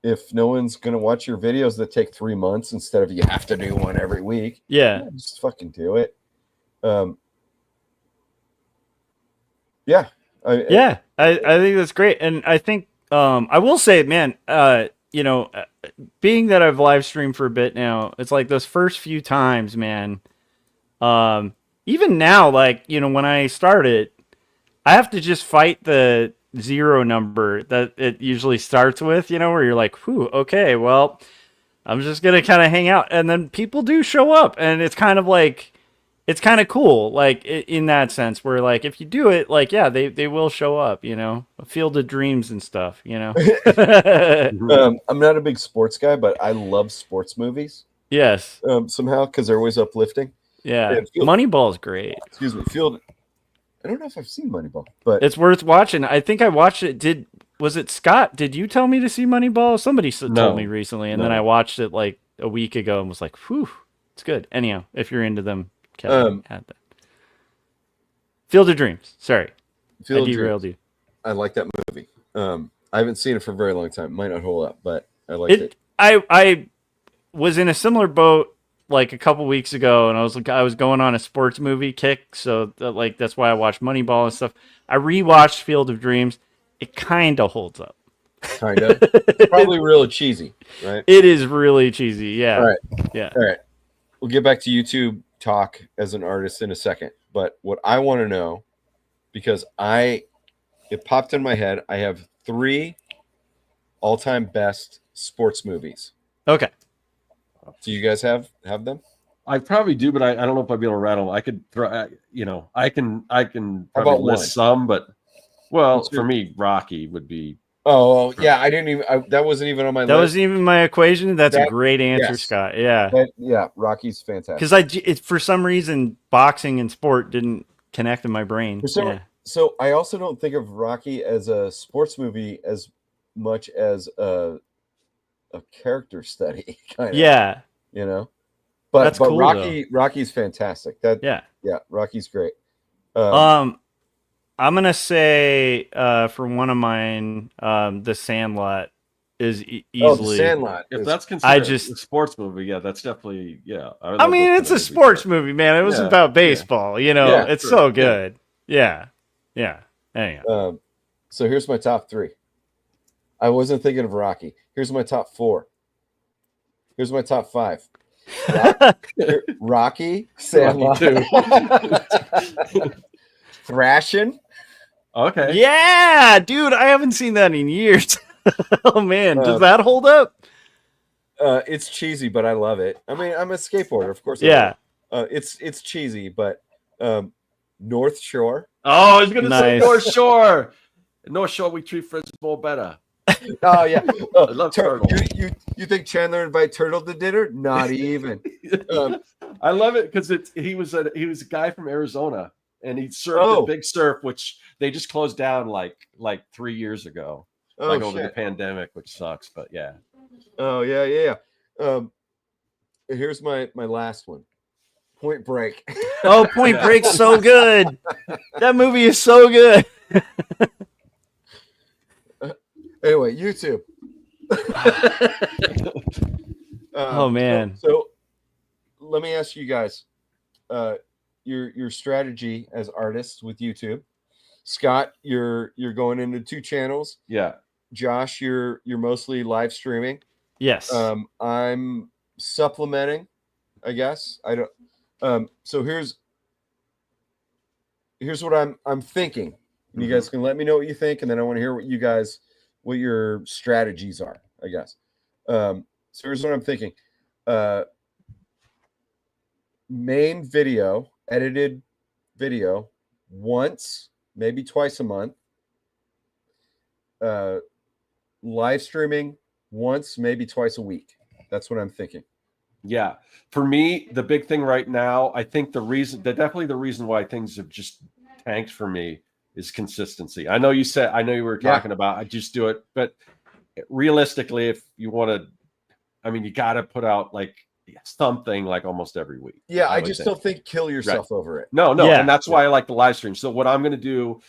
If no one's going to watch your videos that take 3 months instead of you have to do one every week, just fucking do it. I think that's great. And I think, I will say, man, you know, being that I've live streamed for a bit now, it's like those first few times, man, even now, like, you know, when I started, I have to just fight the 0 number that it usually starts with, you know, where you're like, whew, okay, well, I'm just going to kind of hang out. And then people do show up, and it's kind of like, it's kind of cool, like, in that sense, where, like, if you do it, like, yeah, they will show up, you know, a field of dreams and stuff, you know. I'm not a big sports guy, but I love sports movies. Yes. Somehow, because they're always uplifting. Yeah. Moneyball's great. Excuse me. I don't know if I've seen Moneyball, but it's worth watching. I think I watched it. Was it Scott? Did you tell me to see Moneyball? Somebody told me recently, and then I watched it like a week ago and was like, whew, it's good. Anyhow, if you're into them, Kevin had that. Field of Dreams. Sorry. I derailed you. I like that movie. I haven't seen it for a very long time. Might not hold up, but I liked it. I was in a similar boat like a couple weeks ago, and I was going on a sports movie kick, so that's why I watched Moneyball and stuff. I rewatched Field of Dreams. It kind of holds up. Kind of. It's probably really cheesy, right? It is really cheesy. Yeah. All right. Yeah. All right. We'll get back to YouTube talk as an artist in a second, but what I want to know, because it popped in my head, I have 3 all-time best sports movies. Okay. Do you guys have them? I probably do, but I don't know if I'd be able to rattle them. I could throw, you know, I can probably list some, but for me, Rocky would be. Oh yeah, I didn't even. That wasn't even on my list. That wasn't even my equation. That's a great answer, Scott. Yeah, Rocky's fantastic. Because for some reason, boxing and sport didn't connect in my brain. So I also don't think of Rocky as a sports movie as much as a character study, kind of. Yeah, you know. But that's cool, Rocky's fantastic. Rocky's great. I'm gonna say for one of mine, The Sandlot is easily. Oh, The Sandlot. If that's considered a sports movie, that's definitely I mean, it's a sports movie, man. It was about baseball. You know, it's so good. Yeah. Anyhow. So here's my top 3. I wasn't thinking of Rocky. Here's my top 4. Here's my top 5. Rocky, Sandlot, Thrashing. Okay. Yeah, dude, I haven't seen that in years. Oh man, does that hold up? It's cheesy, but I love it. I mean, I'm a skateboarder, of course. It's cheesy, but North Shore. Oh, I was gonna say North Shore. North Shore, we treat Frisbee better. Oh yeah, I love Turtle. You think Chandler invite Turtle to dinner? Not even. I love it because he was a guy from Arizona, and he surfed a big surf, which they just closed down like 3 years ago, over the pandemic, which sucks. But yeah. Oh yeah. Here's my last one. Point Break. Oh, Point Break's so good. That movie is so good. Anyway, YouTube. Oh man. So let me ask you guys, your strategy as artists with YouTube. Scott, you're going into 2 channels. Yeah. Josh, you're mostly live streaming. Yes. I'm supplementing, I guess. I don't. So here's what I'm thinking. And you guys can let me know what you think, and then I want to hear what your strategies are, I guess. So here's what I'm thinking. Main video, edited video, once, maybe twice a month. live streaming once, maybe twice a week. That's what I'm thinking. Yeah. For me, the big thing right now, I think definitely the reason why things have just tanked for me is consistency. I know you were talking about, I just do it, but realistically, if you want to, I mean, you got to put out like something like almost every week. Yeah. I just don't think kill yourself over it. No. Yeah. And that's why I like the live stream. So what I'm going to do,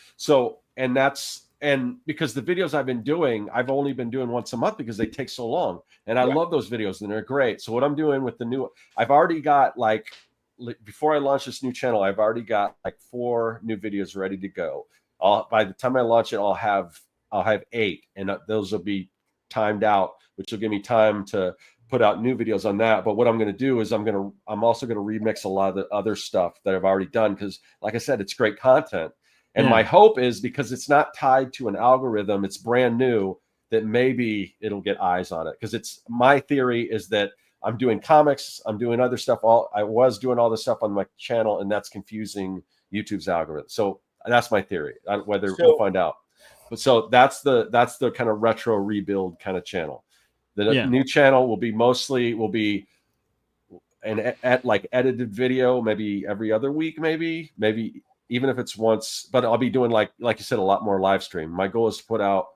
and because the videos I've been doing, I've only been doing once a month because they take so long. And I love those videos and they're great. So what I'm doing with I've already got before I launch this new channel, I've already got like 4 new videos ready to go. By the time I launch it, I'll have 8, and those will be timed out, which will give me time to put out new videos on that. But what I'm going to do is I'm also going to remix a lot of the other stuff that I've already done. Cause like I said, it's great content. And my hope is, because it's not tied to an algorithm, it's brand new, that maybe it'll get eyes on it. Because my theory is that I'm doing comics, I'm doing other stuff. I was doing all this stuff on my channel, and that's confusing YouTube's algorithm. So that's my theory. We'll find out. But so that's the kind of retro rebuild kind of channel. The new channel will be like edited video, maybe every other week, maybe even if it's once, but I'll be doing like you said, a lot more live stream. My goal is to put out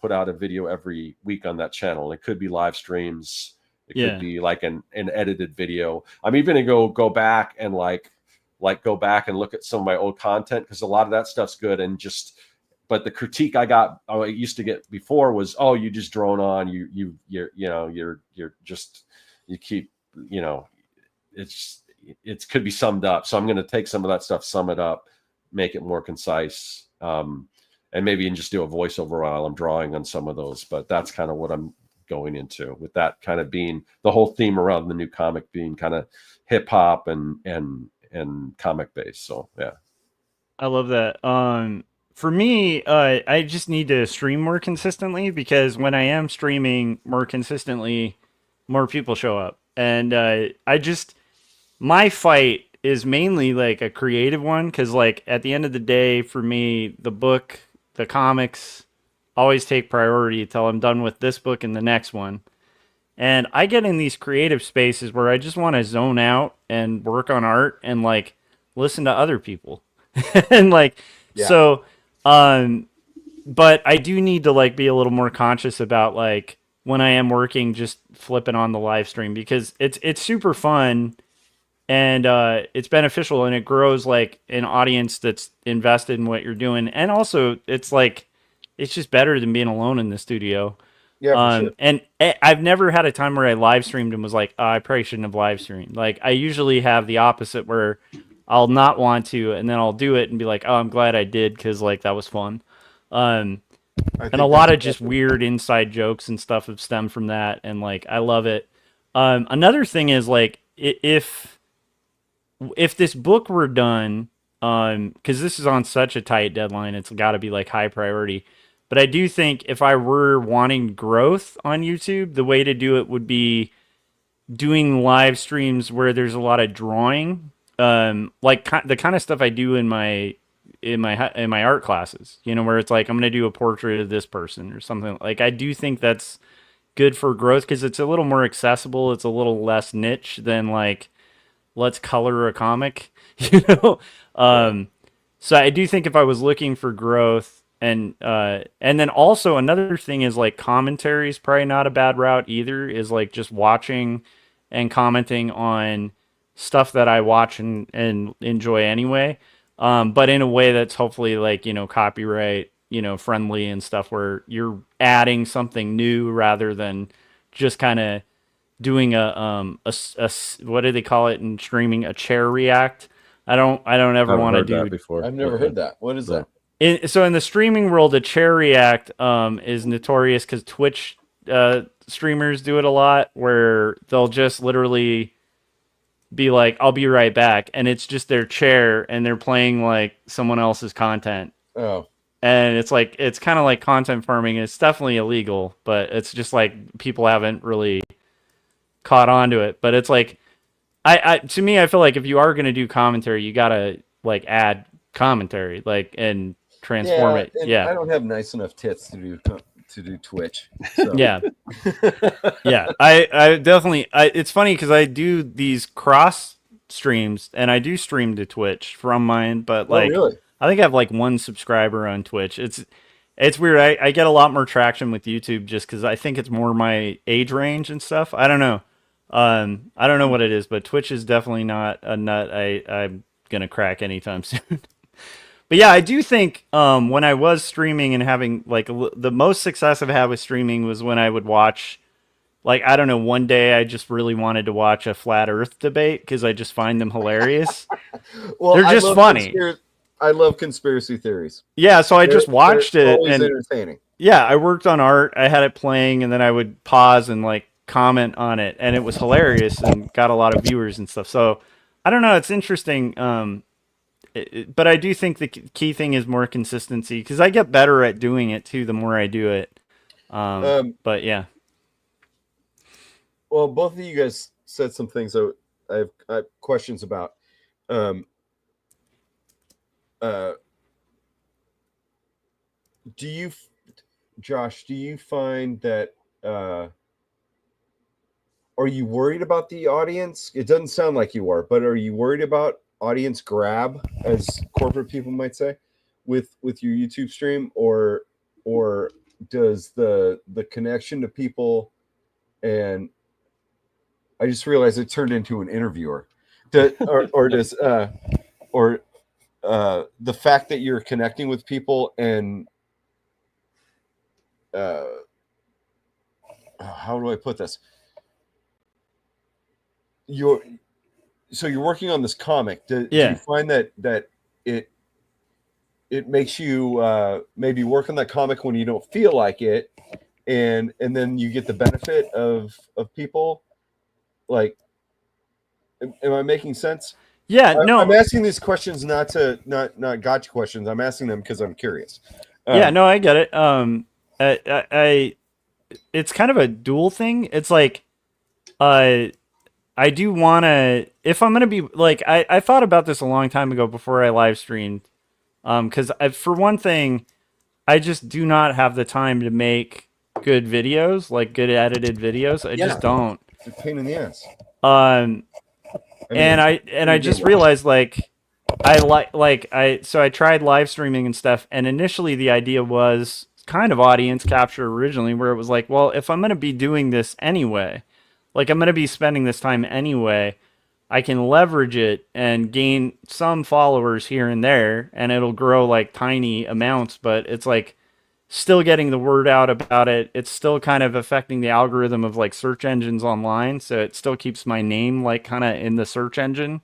a video every week on that channel. It could be live streams. It could be like an edited video. I'm even gonna go back and go back and look at some of my old content, because a lot of that stuff's good. But the critique I used to get before was, oh, you just drone on, it could be summed up. So I'm going to take some of that stuff, sum it up, make it more concise, and maybe even just do a voiceover while I'm drawing on some of those. But that's kind of what I'm going into, with that kind of being the whole theme around the new comic being kind of hip hop and comic based. So yeah, I love that. For me, I just need to stream more consistently, because when I am streaming more consistently, more people show up. And my fight is mainly like a creative one, because like at the end of the day, for me, the comics always take priority until I'm done with this book and the next one. And I get in these creative spaces where I just want to zone out and work on art and like listen to other people. And but I do need to like be a little more conscious about like when I am working, just flipping on the live stream, because it's super fun and it's beneficial, and it grows like an audience that's invested in what you're doing. And also it's just better than being alone in the studio. Yeah, for sure. And I've never had a time where I live streamed and was like, oh, I probably shouldn't have live streamed. Like I usually have the opposite, where I'll not want to, and then I'll do it and be like, oh, I'm glad I did, because like that was fun. And a lot of just weird inside jokes and stuff have stemmed from that, and like I love it. Another thing is like if this book were done, because this is on such a tight deadline, it's got to be like high priority. But I do think if I were wanting growth on YouTube, the way to do it would be doing live streams where there's a lot of drawing, like the kind of stuff I do in my art classes, where it's like I'm going to do a portrait of this person or something. Like I do think that's good for growth, because it's a little more accessible. It's a little less niche than like, let's color a comic, So I do think if I was looking for growth, and then also another thing is like commentary is probably not a bad route either, is like just watching and commenting on stuff that I watch and enjoy anyway. But in a way that's hopefully like, copyright, friendly and stuff, where you're adding something new rather than just kind of doing a what do they call it in streaming? A chair react. I don't ever want to do that before. I've never heard that. What is that? So in the streaming world, a chair react is notorious because Twitch streamers do it a lot, where they'll just literally be like, I'll be right back, and it's just their chair and they're playing like someone else's content. Oh. And it's like, it's kind of like content farming. It's definitely illegal, but it's just like people haven't really caught on to it. But it's like, to me, I feel like if you are going to do commentary, you got to like add commentary, like, and transform it. And yeah. I don't have nice enough tits to do to do Twitch. So. Yeah. Yeah. I definitely, it's funny because I do these cross streams and I do stream to Twitch from mine, but like, really? I think I have like 1 subscriber on Twitch. It's weird. I get a lot more traction with YouTube just because I think it's more my age range and stuff. I don't know. I don't know what it is, but Twitch is definitely not a nut I'm gonna crack anytime soon. But yeah, I do think when I was streaming and having like the most success I've had with streaming was when I would watch, like, I don't know, one day I just really wanted to watch a flat Earth debate because I just find them hilarious. Well, they're just funny. I love conspiracy theories. Yeah, so I just watched they're it always and entertaining. yeah, I worked on art. I had it playing, and then I would pause and like comment on it, and it was hilarious and got a lot of viewers and stuff. So I don't know, it's interesting. But I do think the key thing is more consistency because I get better at doing it too the more I do it. But yeah. Well, both of you guys said some things that I have questions about. Josh, do you find that are you worried about the audience? It doesn't sound like you are, but are you worried about audience grab, as corporate people might say, with your YouTube stream, or does the connection to people, and I just realized it turned into an interviewer, does the fact that you're connecting with people and how do I put this? You're working on this comic. Do you find that it makes you maybe work on that comic when you don't feel like it, and then you get the benefit of people? Like, am I making sense? Yeah, no. I'm asking these questions not gotcha questions. I'm asking them because I'm curious. Yeah, no, I get it. I it's kind of a dual thing. It's like, I do want to, if I'm going to be like, I thought about this a long time ago before I live streamed. Cause for one thing, I just do not have the time to make good videos, like good edited videos. I just don't. It's a pain in the ass. I just realized like, so I tried live streaming and stuff. And initially the idea was kind of audience capture originally, where it was like, well, if I'm going to be doing this anyway, like I'm going to be spending this time anyway, I can leverage it and gain some followers here and there, and it'll grow like tiny amounts, but it's like still getting the word out about it. It's still kind of affecting the algorithm of like search engines online. So it still keeps my name like kind of in the search engine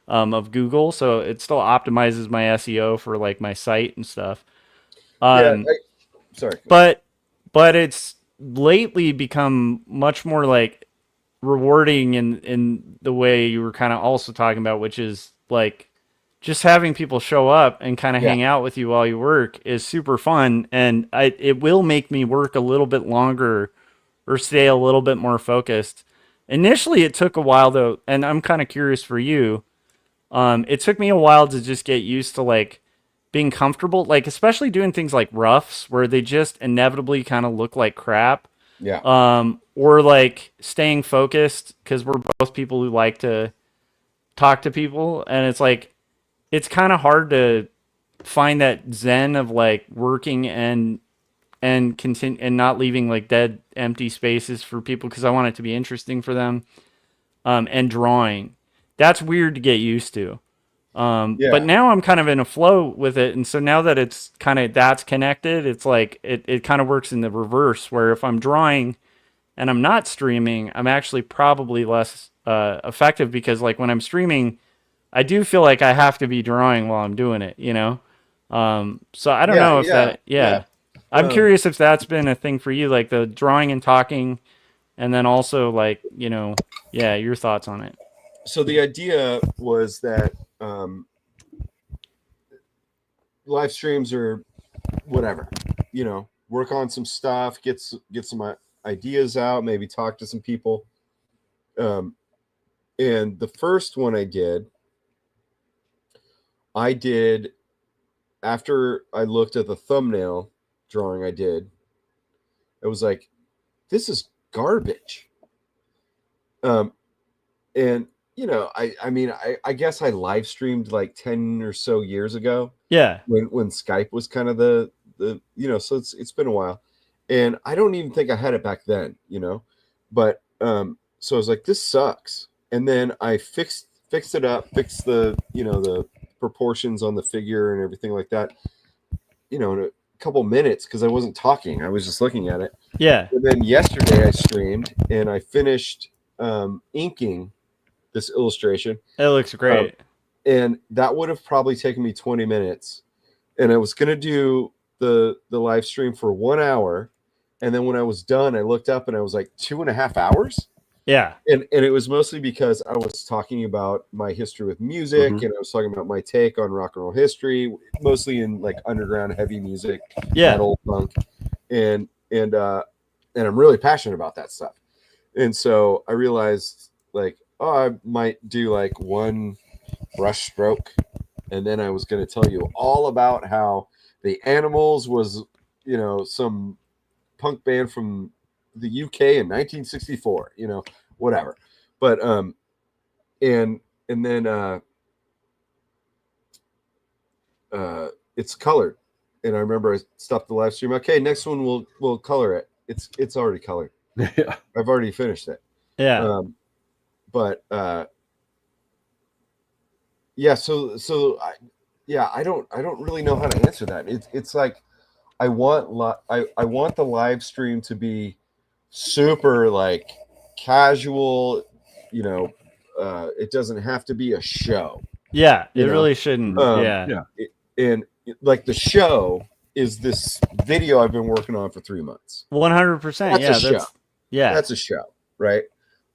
of Google. So it still optimizes my SEO for like my site and stuff. Sorry. But it's lately become much more like rewarding in the way you were kind of also talking about, which is like just having people show up and kind of hang out with you while you work is super fun. And it will make me work a little bit longer or stay a little bit more focused. Initially, it took a while though. And I'm kind of curious for you. It took me a while to just get used to like being comfortable, like especially doing things like roughs where they just inevitably kind of look like crap. Yeah. Or like staying focused because we're both people who like to talk to people, and it's like it's kind of hard to find that zen of like working and continue and not leaving like dead empty spaces for people because I want it to be interesting for them. And drawing, that's weird to get used to. But now I'm kind of in a flow with it, and so now that it's kind of that's connected, it's like it kind of works in the reverse, where if I'm drawing and I'm not streaming, I'm actually probably less effective because like when I'm streaming, I do feel like I have to be drawing while I'm doing it, you know? So I don't know if I'm curious if that's been a thing for you, like the drawing and talking, and then also like, you know, your thoughts on it. So the idea was that live streams are whatever, you know, work on some stuff, get some ideas out, maybe talk to some people. And the first one I did after I looked at the thumbnail drawing I did, I was like, this is garbage. And you know, I guess I live streamed like 10 or so years ago. Yeah. When Skype was kind of the you know, so it's been a while. And I don't even think I had it back then, you know. But so I was like, this sucks. And then I fixed it up, fixed the, you know, the proportions on the figure and everything like that, you know, in a couple minutes, because I wasn't talking. I was just looking at it. Yeah. And then yesterday I streamed and I finished inking this illustration. It looks great. And that would have probably taken me 20 minutes. And I was going to do the live stream for 1 hour. And then when I was done, I looked up and I was like 2.5 hours. Yeah. And it was mostly because I was talking about my history with music, and I was talking about my take on rock and roll history, mostly in like underground heavy music, metal, punk. And I'm really passionate about that stuff. And so I realized, like, oh, I might do like one brush stroke, and then I was going to tell you all about how the Animals was, you know, some punk band from the UK in 1964, you know, whatever. But and then it's colored, and I remember I stopped the live stream. Okay, next one we'll color it. It's already colored. Yeah, I've already finished it. Yeah. But yeah, so I don't really know how to answer that. It's like I want the live stream to be super like casual, you know. It doesn't have to be a show. Yeah, it You know? really shouldn't. And like the show is this video I've been working on for 3 months. 100%. Yeah, That's a show. Yeah, That's a show, right?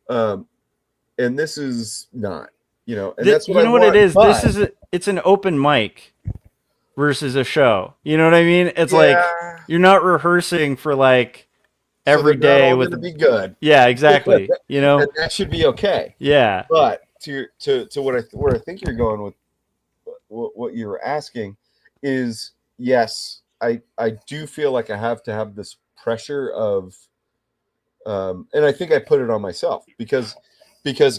And this is not, you know, and that's what you know what want, it is. but It's an open mic versus a show. You know what I mean? It's like you're not rehearsrsing for like every day with to be good. Yeah, exactly. You know, and that should be okay. Yeah. But to where I think you're going with what you were asking is, yes, I do feel like I have to have this pressure of and I think I put it on myself because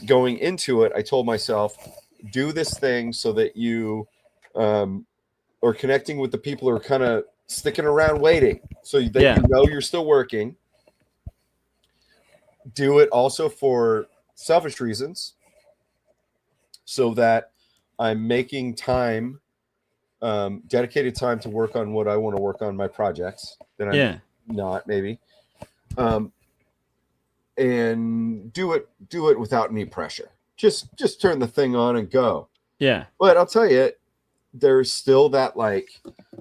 going into it, I told myself, do this thing so that you are connecting with the people who are kind of sticking around waiting, so that you know you're still working. Do it also for selfish reasons, so that I'm making time, dedicated time to work on what I want to work on, my projects that I'm not maybe. And do it without any pressure. Just turn the thing on and go. Yeah. But I'll tell you, there's still that, like,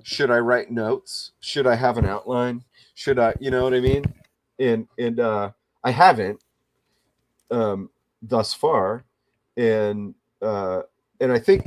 should I write notes? Should I have an outline? Should I, you know what I mean? And I haven't thus far. And I think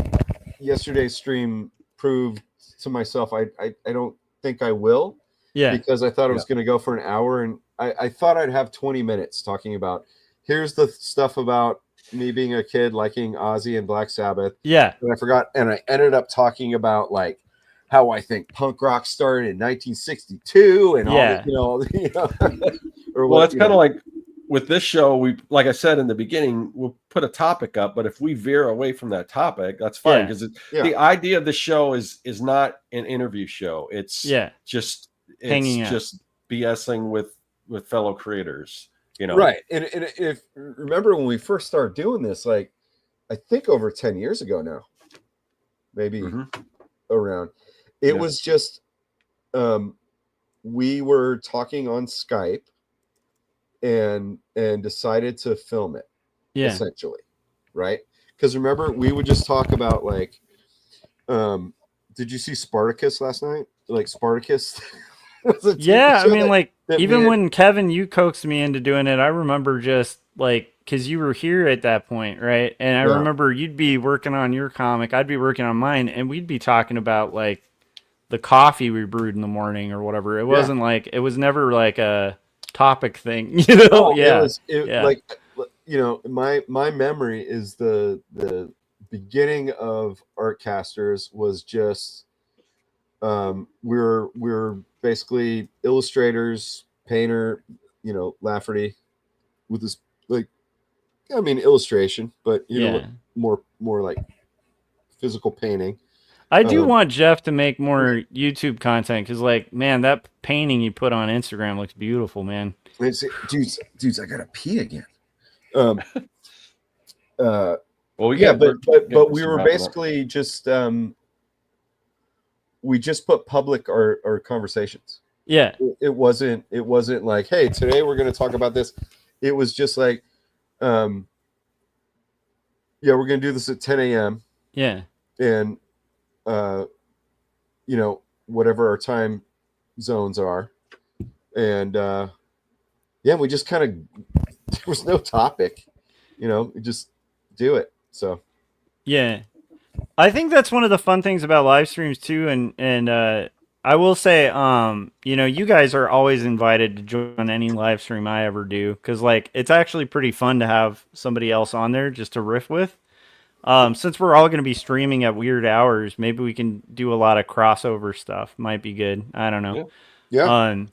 yesterday's stream proved to myself I don't think I will. Yeah. Because I thought it was going to go for an hour, and I thought I'd have 20 minutes talking about, here's the stuff about me being a kid liking Ozzy and Black Sabbath. Yeah. And I forgot, and I ended up talking about like how I think punk rock started in 1962 and all this, you know. Or well, it's kind of like with this show, we, like I said in the beginning, we'll put a topic up, but if we veer away from that topic, that's fine, because the idea of the show is not an interview show. It's just BSing with fellow creators, you know. Right. And if remember when we first started doing this, like I think over 10 years ago now, maybe around, it was just we were talking on Skype and decided to film it, essentially, right? Because remember, we would just talk about like did you see Spartacus last night? Like Spartacus. I mean, like, even when Kevin, you coaxed me into doing it, I remember just like, because you were here at that point, right? And I remember you'd be working on your comic, I'd be working on mine, and we'd be talking about like the coffee we brewed in the morning or whatever. It wasn't like, it was never like a topic thing, you know? Like, you know, my memory is the beginning of Artcasters was just we're basically illustrators painter, Lafferty, with this illustration, but more like physical painting. I do want Jeff to make more YouTube content because, man, that painting you put on Instagram looks beautiful, man. Dudes, I gotta pee again. Well, but we were basically just we just put public our conversations. Yeah, it wasn't like, hey, today we're going to talk about this. It was just like, we're going to do this at 10 a.m. Yeah, and whatever our time zones are, and we just kind of, there was no topic, we just do it. So yeah, I think that's one of the fun things about live streams too, and I will say, you guys are always invited to join any live stream I ever do, because it's actually pretty fun to have somebody else on there just to riff with. Since we're all going to be streaming at weird hours, maybe we can do a lot of crossover stuff. Might be good. I don't know. Yeah.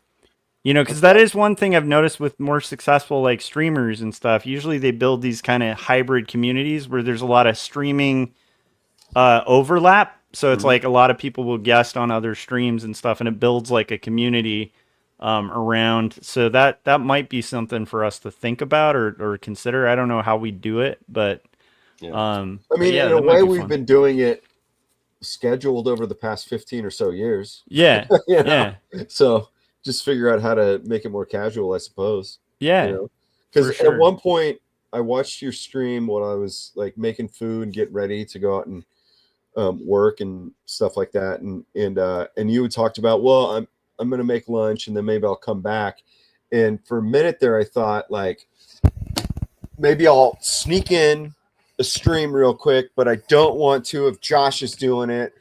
Because that is one thing I've noticed with more successful streamers and stuff. Usually they build these kind of hybrid communities where there's a lot of streaming overlap. So it's like a lot of people will guest on other streams and stuff, and it builds a community around. So that might be something for us to think about or consider. I don't know how we do it, but in a way, we've been doing it scheduled over the past 15 or so years. Yeah. Yeah. So just figure out how to make it more casual, I suppose. Yeah. Because at one point I watched your stream while I was making food and getting ready to go out and work and stuff like that. And you had talked about, well, I'm going to make lunch and then maybe I'll come back. And for a minute there, I thought maybe I'll sneak in a stream real quick, but I don't want to if Josh is doing it.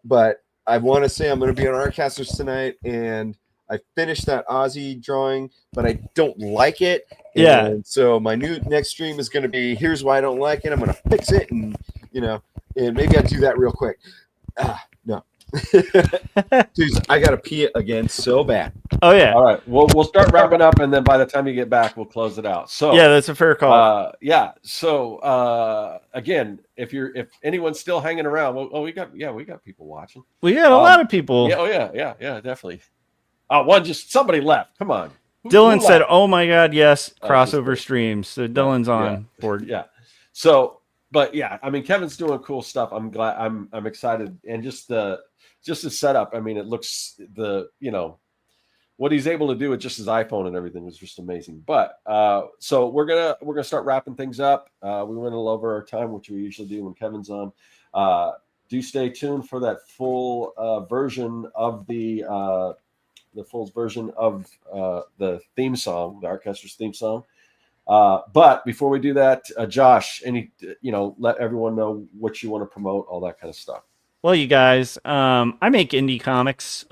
But I want to say I'm going to be on Artcasters tonight, and I finished that Aussie drawing, but I don't like it. Yeah. And so my next stream is going to be, here's why I don't like it. I'm going to fix it, and and maybe I'll do that real quick. No. Dude, I got to pee again so bad. Oh, yeah. All right. We'll start wrapping up, and then by the time you get back, we'll close it out. So yeah, that's a fair call. So again, if anyone's still hanging around, we got people watching. We got a lot of people. Yeah, definitely. Somebody left. Come on. Dylan said, "Oh my God, yes, crossover streams." So Dylan's on board. Yeah. So, but yeah, Kevin's doing cool stuff. I'm glad. I'm excited, and just the setup. It looks what he's able to do with just his iPhone and everything was just amazing. But so we're gonna start wrapping things up. We went a little over our time, which we usually do when Kevin's on. Do stay tuned for that full version of the the theme song, the Artcasters theme song. But before we do that, Josh, let everyone know what you want to promote, all that kind of stuff. Well, you guys, I make indie comics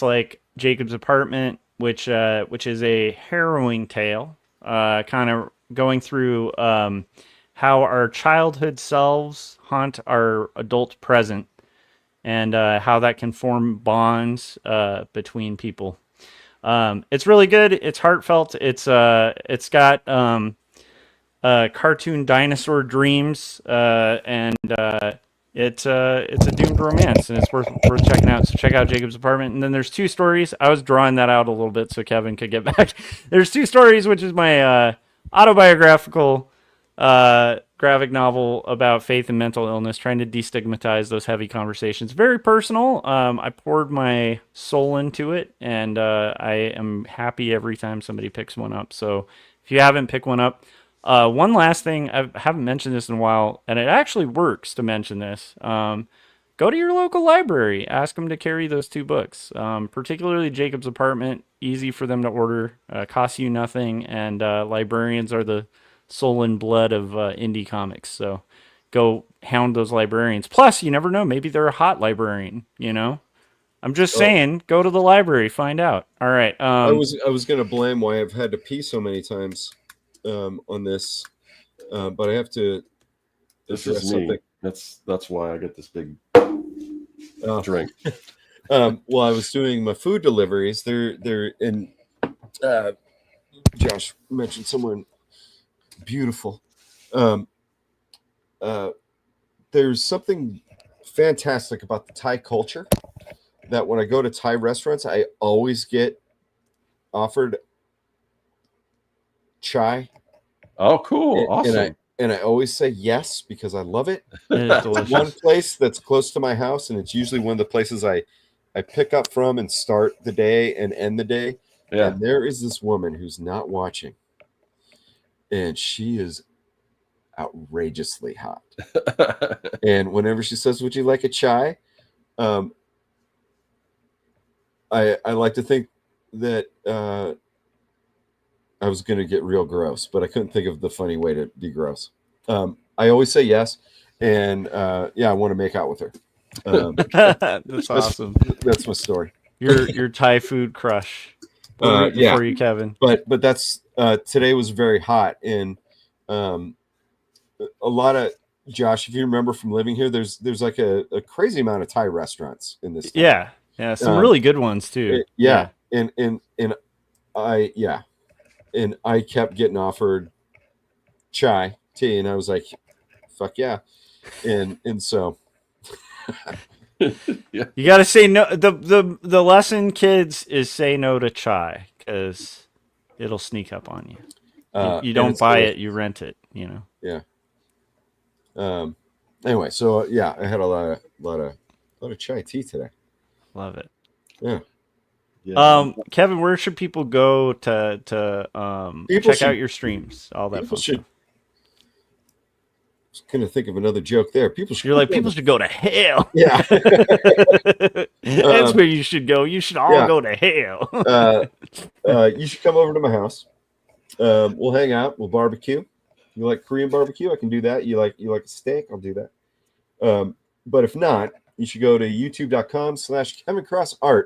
like Jacob's Apartment, which is a harrowing tale, kind of going through how our childhood selves haunt our adult present, and how that can form bonds between people. It's really good. It's heartfelt. It's got cartoon dinosaur dreams, and it's a doomed romance, and it's worth checking out. So check out Jacob's Apartment. And then there's 2 stories. I was drawing that out a little bit so Kevin could get back. There's 2 stories, which is my autobiographical graphic novel about faith and mental illness, trying to destigmatize those heavy conversations. Very personal. I poured my soul into it, and I am happy every time somebody picks one up. So if you haven't picked one up, one last thing, I haven't mentioned this in a while, and it actually works to mention this. Go to your local library. Ask them to carry those 2 books, particularly Jacob's Apartment. Easy for them to order, costs you nothing, and librarians are the soul and blood of indie comics. So go hound those librarians. Plus, you never know. Maybe they're a hot librarian, I'm just saying, go to the library, find out. All right. I was going to blame why I've had to pee so many times on this, but I have to. This is me. That's why I get this big drink. Well, I was doing my food deliveries. They're in. Josh mentioned someone beautiful. There's something fantastic about the Thai culture that when I go to Thai restaurants, I always get offered chai. Oh, cool. Awesome. And I always say yes because I love it. It is delicious. One place that's close to my house, and it's usually one of the places I pick up from and start the day and end the day. Yeah. And there is this woman who's not watching, and she is outrageously hot. And whenever she says, "Would you like a chai?" I like to think that I was going to get real gross, but I couldn't think of the funny way to be gross. I always say yes, and I want to make out with her. That's awesome. That's my story. Your Thai food crush. For you, Kevin. But that's today was very hot, and a lot of Josh, if you remember from living here, there's like a crazy amount of Thai restaurants in this town. Yeah, some really good ones too. And I kept getting offered chai tea, and I was like, fuck yeah. And so You got to say no. The lesson, kids, is say no to chai because it'll sneak up on you. You don't buy it, you rent it. You know. Yeah. Anyway, so I had a lot of chai tea today. Love it. Yeah. Kevin, where should people go to check out your streams? All that fun stuff. I was gonna think of another joke there. People should go to hell. Yeah. That's where you should go. You should all go to hell. You should come over to my house. We'll hang out. We'll barbecue. You like Korean barbecue? I can do that. You like a steak? I'll do that. But if not, you should go to youtube.com/KevinCrossArt.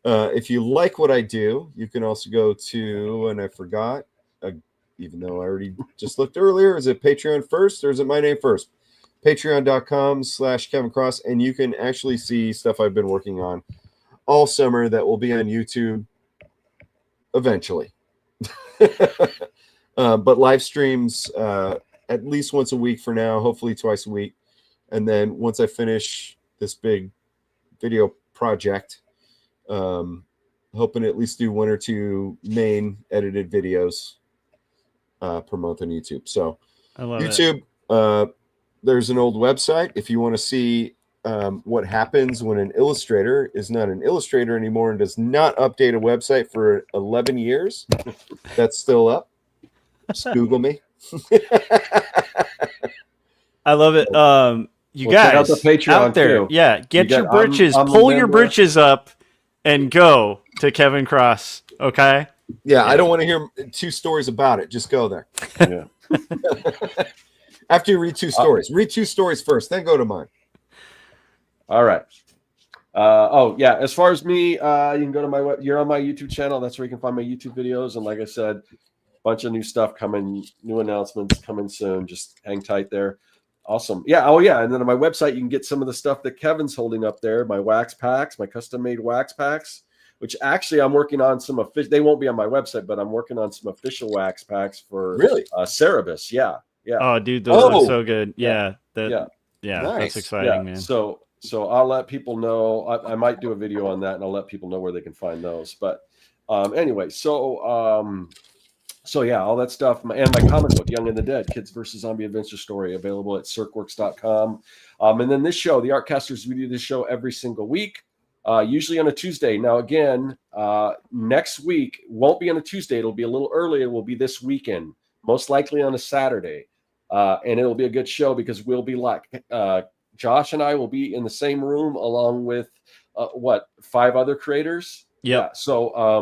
If you like what I do, you can also go to, and I forgot, even though I already just looked earlier, is it Patreon first or is it my name first? Patreon.com/KevinCross, and you can actually see stuff I've been working on all summer that will be on YouTube eventually. But live streams at least once a week for now, hopefully twice a week. And then once I finish this big video project, hoping to at least do 1 or 2 main edited videos per month on YouTube. So I love YouTube, there's an old website. If you want to see what happens when an illustrator is not an illustrator anymore and does not update a website for 11 years, that's still up. Just Google me. I love it. You guys out the Patreon out there, too. Get your britches, pull your britches up, and go to Kevin Cross. Okay. Yeah, I don't want to hear 2 stories about it. Just go there. Yeah. After you read 2 stories, read 2 stories first, then go to mine. All right. As far as me, you can go to my web. You're on my YouTube channel. That's where you can find my YouTube videos. And like I said, bunch of new stuff coming, new announcements coming soon. Just hang tight there. Awesome. Yeah. Oh, yeah. And then on my website, you can get some of the stuff that Kevin's holding up there. My wax packs, my custom-made wax packs, which actually I'm working on some official. They won't be on my website, but I'm working on some official wax packs for Cerebus. Yeah. Yeah. Oh, dude, those look so good. Yeah. Nice. That's exciting, man. So I'll let people know. I might do a video on that, and I'll let people know where they can find those. But anyway, so yeah, all that stuff. And my comic book, Young and the Dead, Kids vs. Zombie Adventure Story, available at circworks.com. And then this show, the Artcasters, we do this show every single week, usually on a Tuesday. Now, again, next week won't be on a Tuesday. It'll be a little earlier. It will be this weekend, most likely on a Saturday. And it'll be a good show because we'll be like, Josh and I will be in the same room along with, 5 other creators? Yep. Yeah.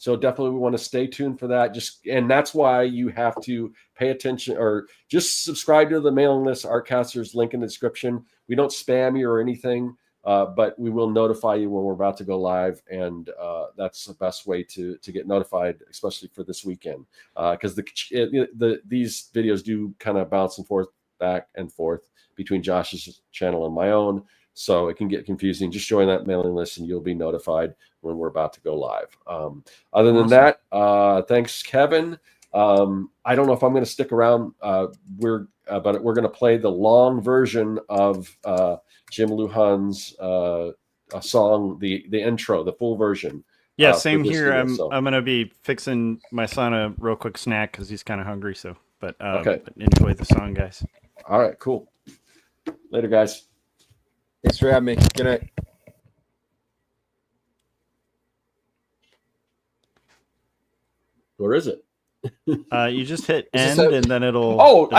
So definitely we want to stay tuned for that. And that's why you have to pay attention or just subscribe to the mailing list, Artcasters, link in the description. We don't spam you or anything, but we will notify you when we're about to go live. And that's the best way to get notified, especially for this weekend. Because these videos do kind of bounce and forth, back and forth between Josh's channel and my own. So it can get confusing. Just join that mailing list and you'll be notified when we're about to go live. Other than that, thanks, Kevin. I don't know if I'm going to stick around. But we're going to play the long version of Jim Luhan's song, the intro, the full version. Yeah, same here. Video, I'm going to be fixing my son a real quick snack because he's kind of hungry. So, but okay. But enjoy the song, guys. All right, cool. Later, guys. Thanks for having me. Good night. Where is it? You just hit end and then it'll. Oh,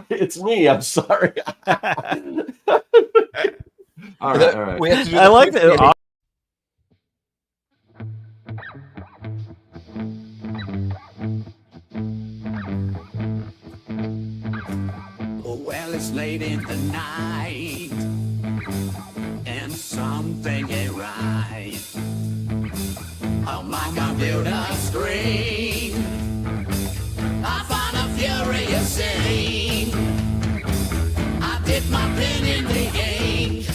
it's me. I'm sorry. All right. We have to do I like that. Well, it's late in the night, and something ain't right. On my computer screen, I find a furious scene. I dip my pen in the ink,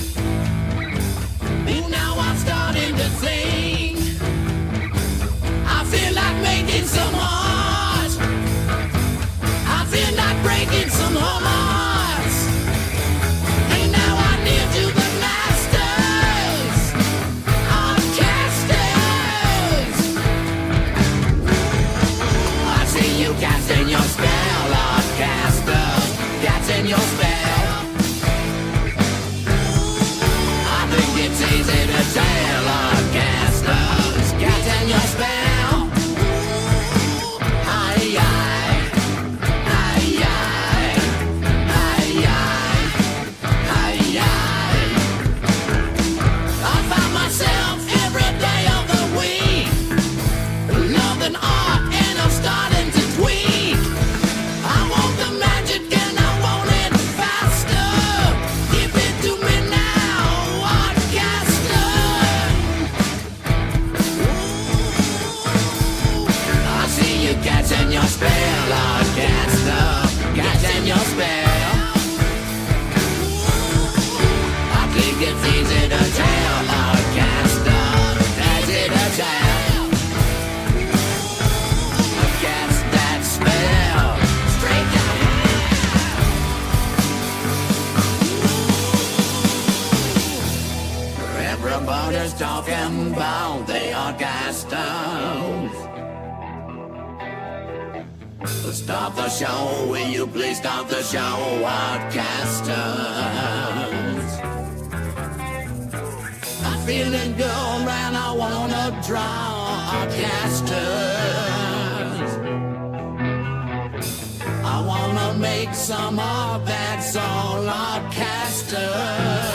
and now I'm starting to think. I feel like making some art. I feel like breaking some hearts. And now I kneel to the masters, Artcasters. I see you casting your spell, Artcasters, casting your spell. I think it's easy to tell, Artcasters, casting your spell. Aye, aye. Aye, aye. Aye, aye. Aye, aye. I find myself every day of the week loving art, and I'm starting to tweak. I want the magic and I want it faster. Give it to me now, Artcaster. I see you catching your spell, Artcaster, catching your spell. I think it's easy to tell, Artcaster, easy to tell. Cast that spell straight down. Everybody's talking about the Artcasters. Stop the show, will you please stop the show, Artcasters? I'm feeling good and I wanna draw, Artcasters. I wanna make some art, that's all, Artcasters.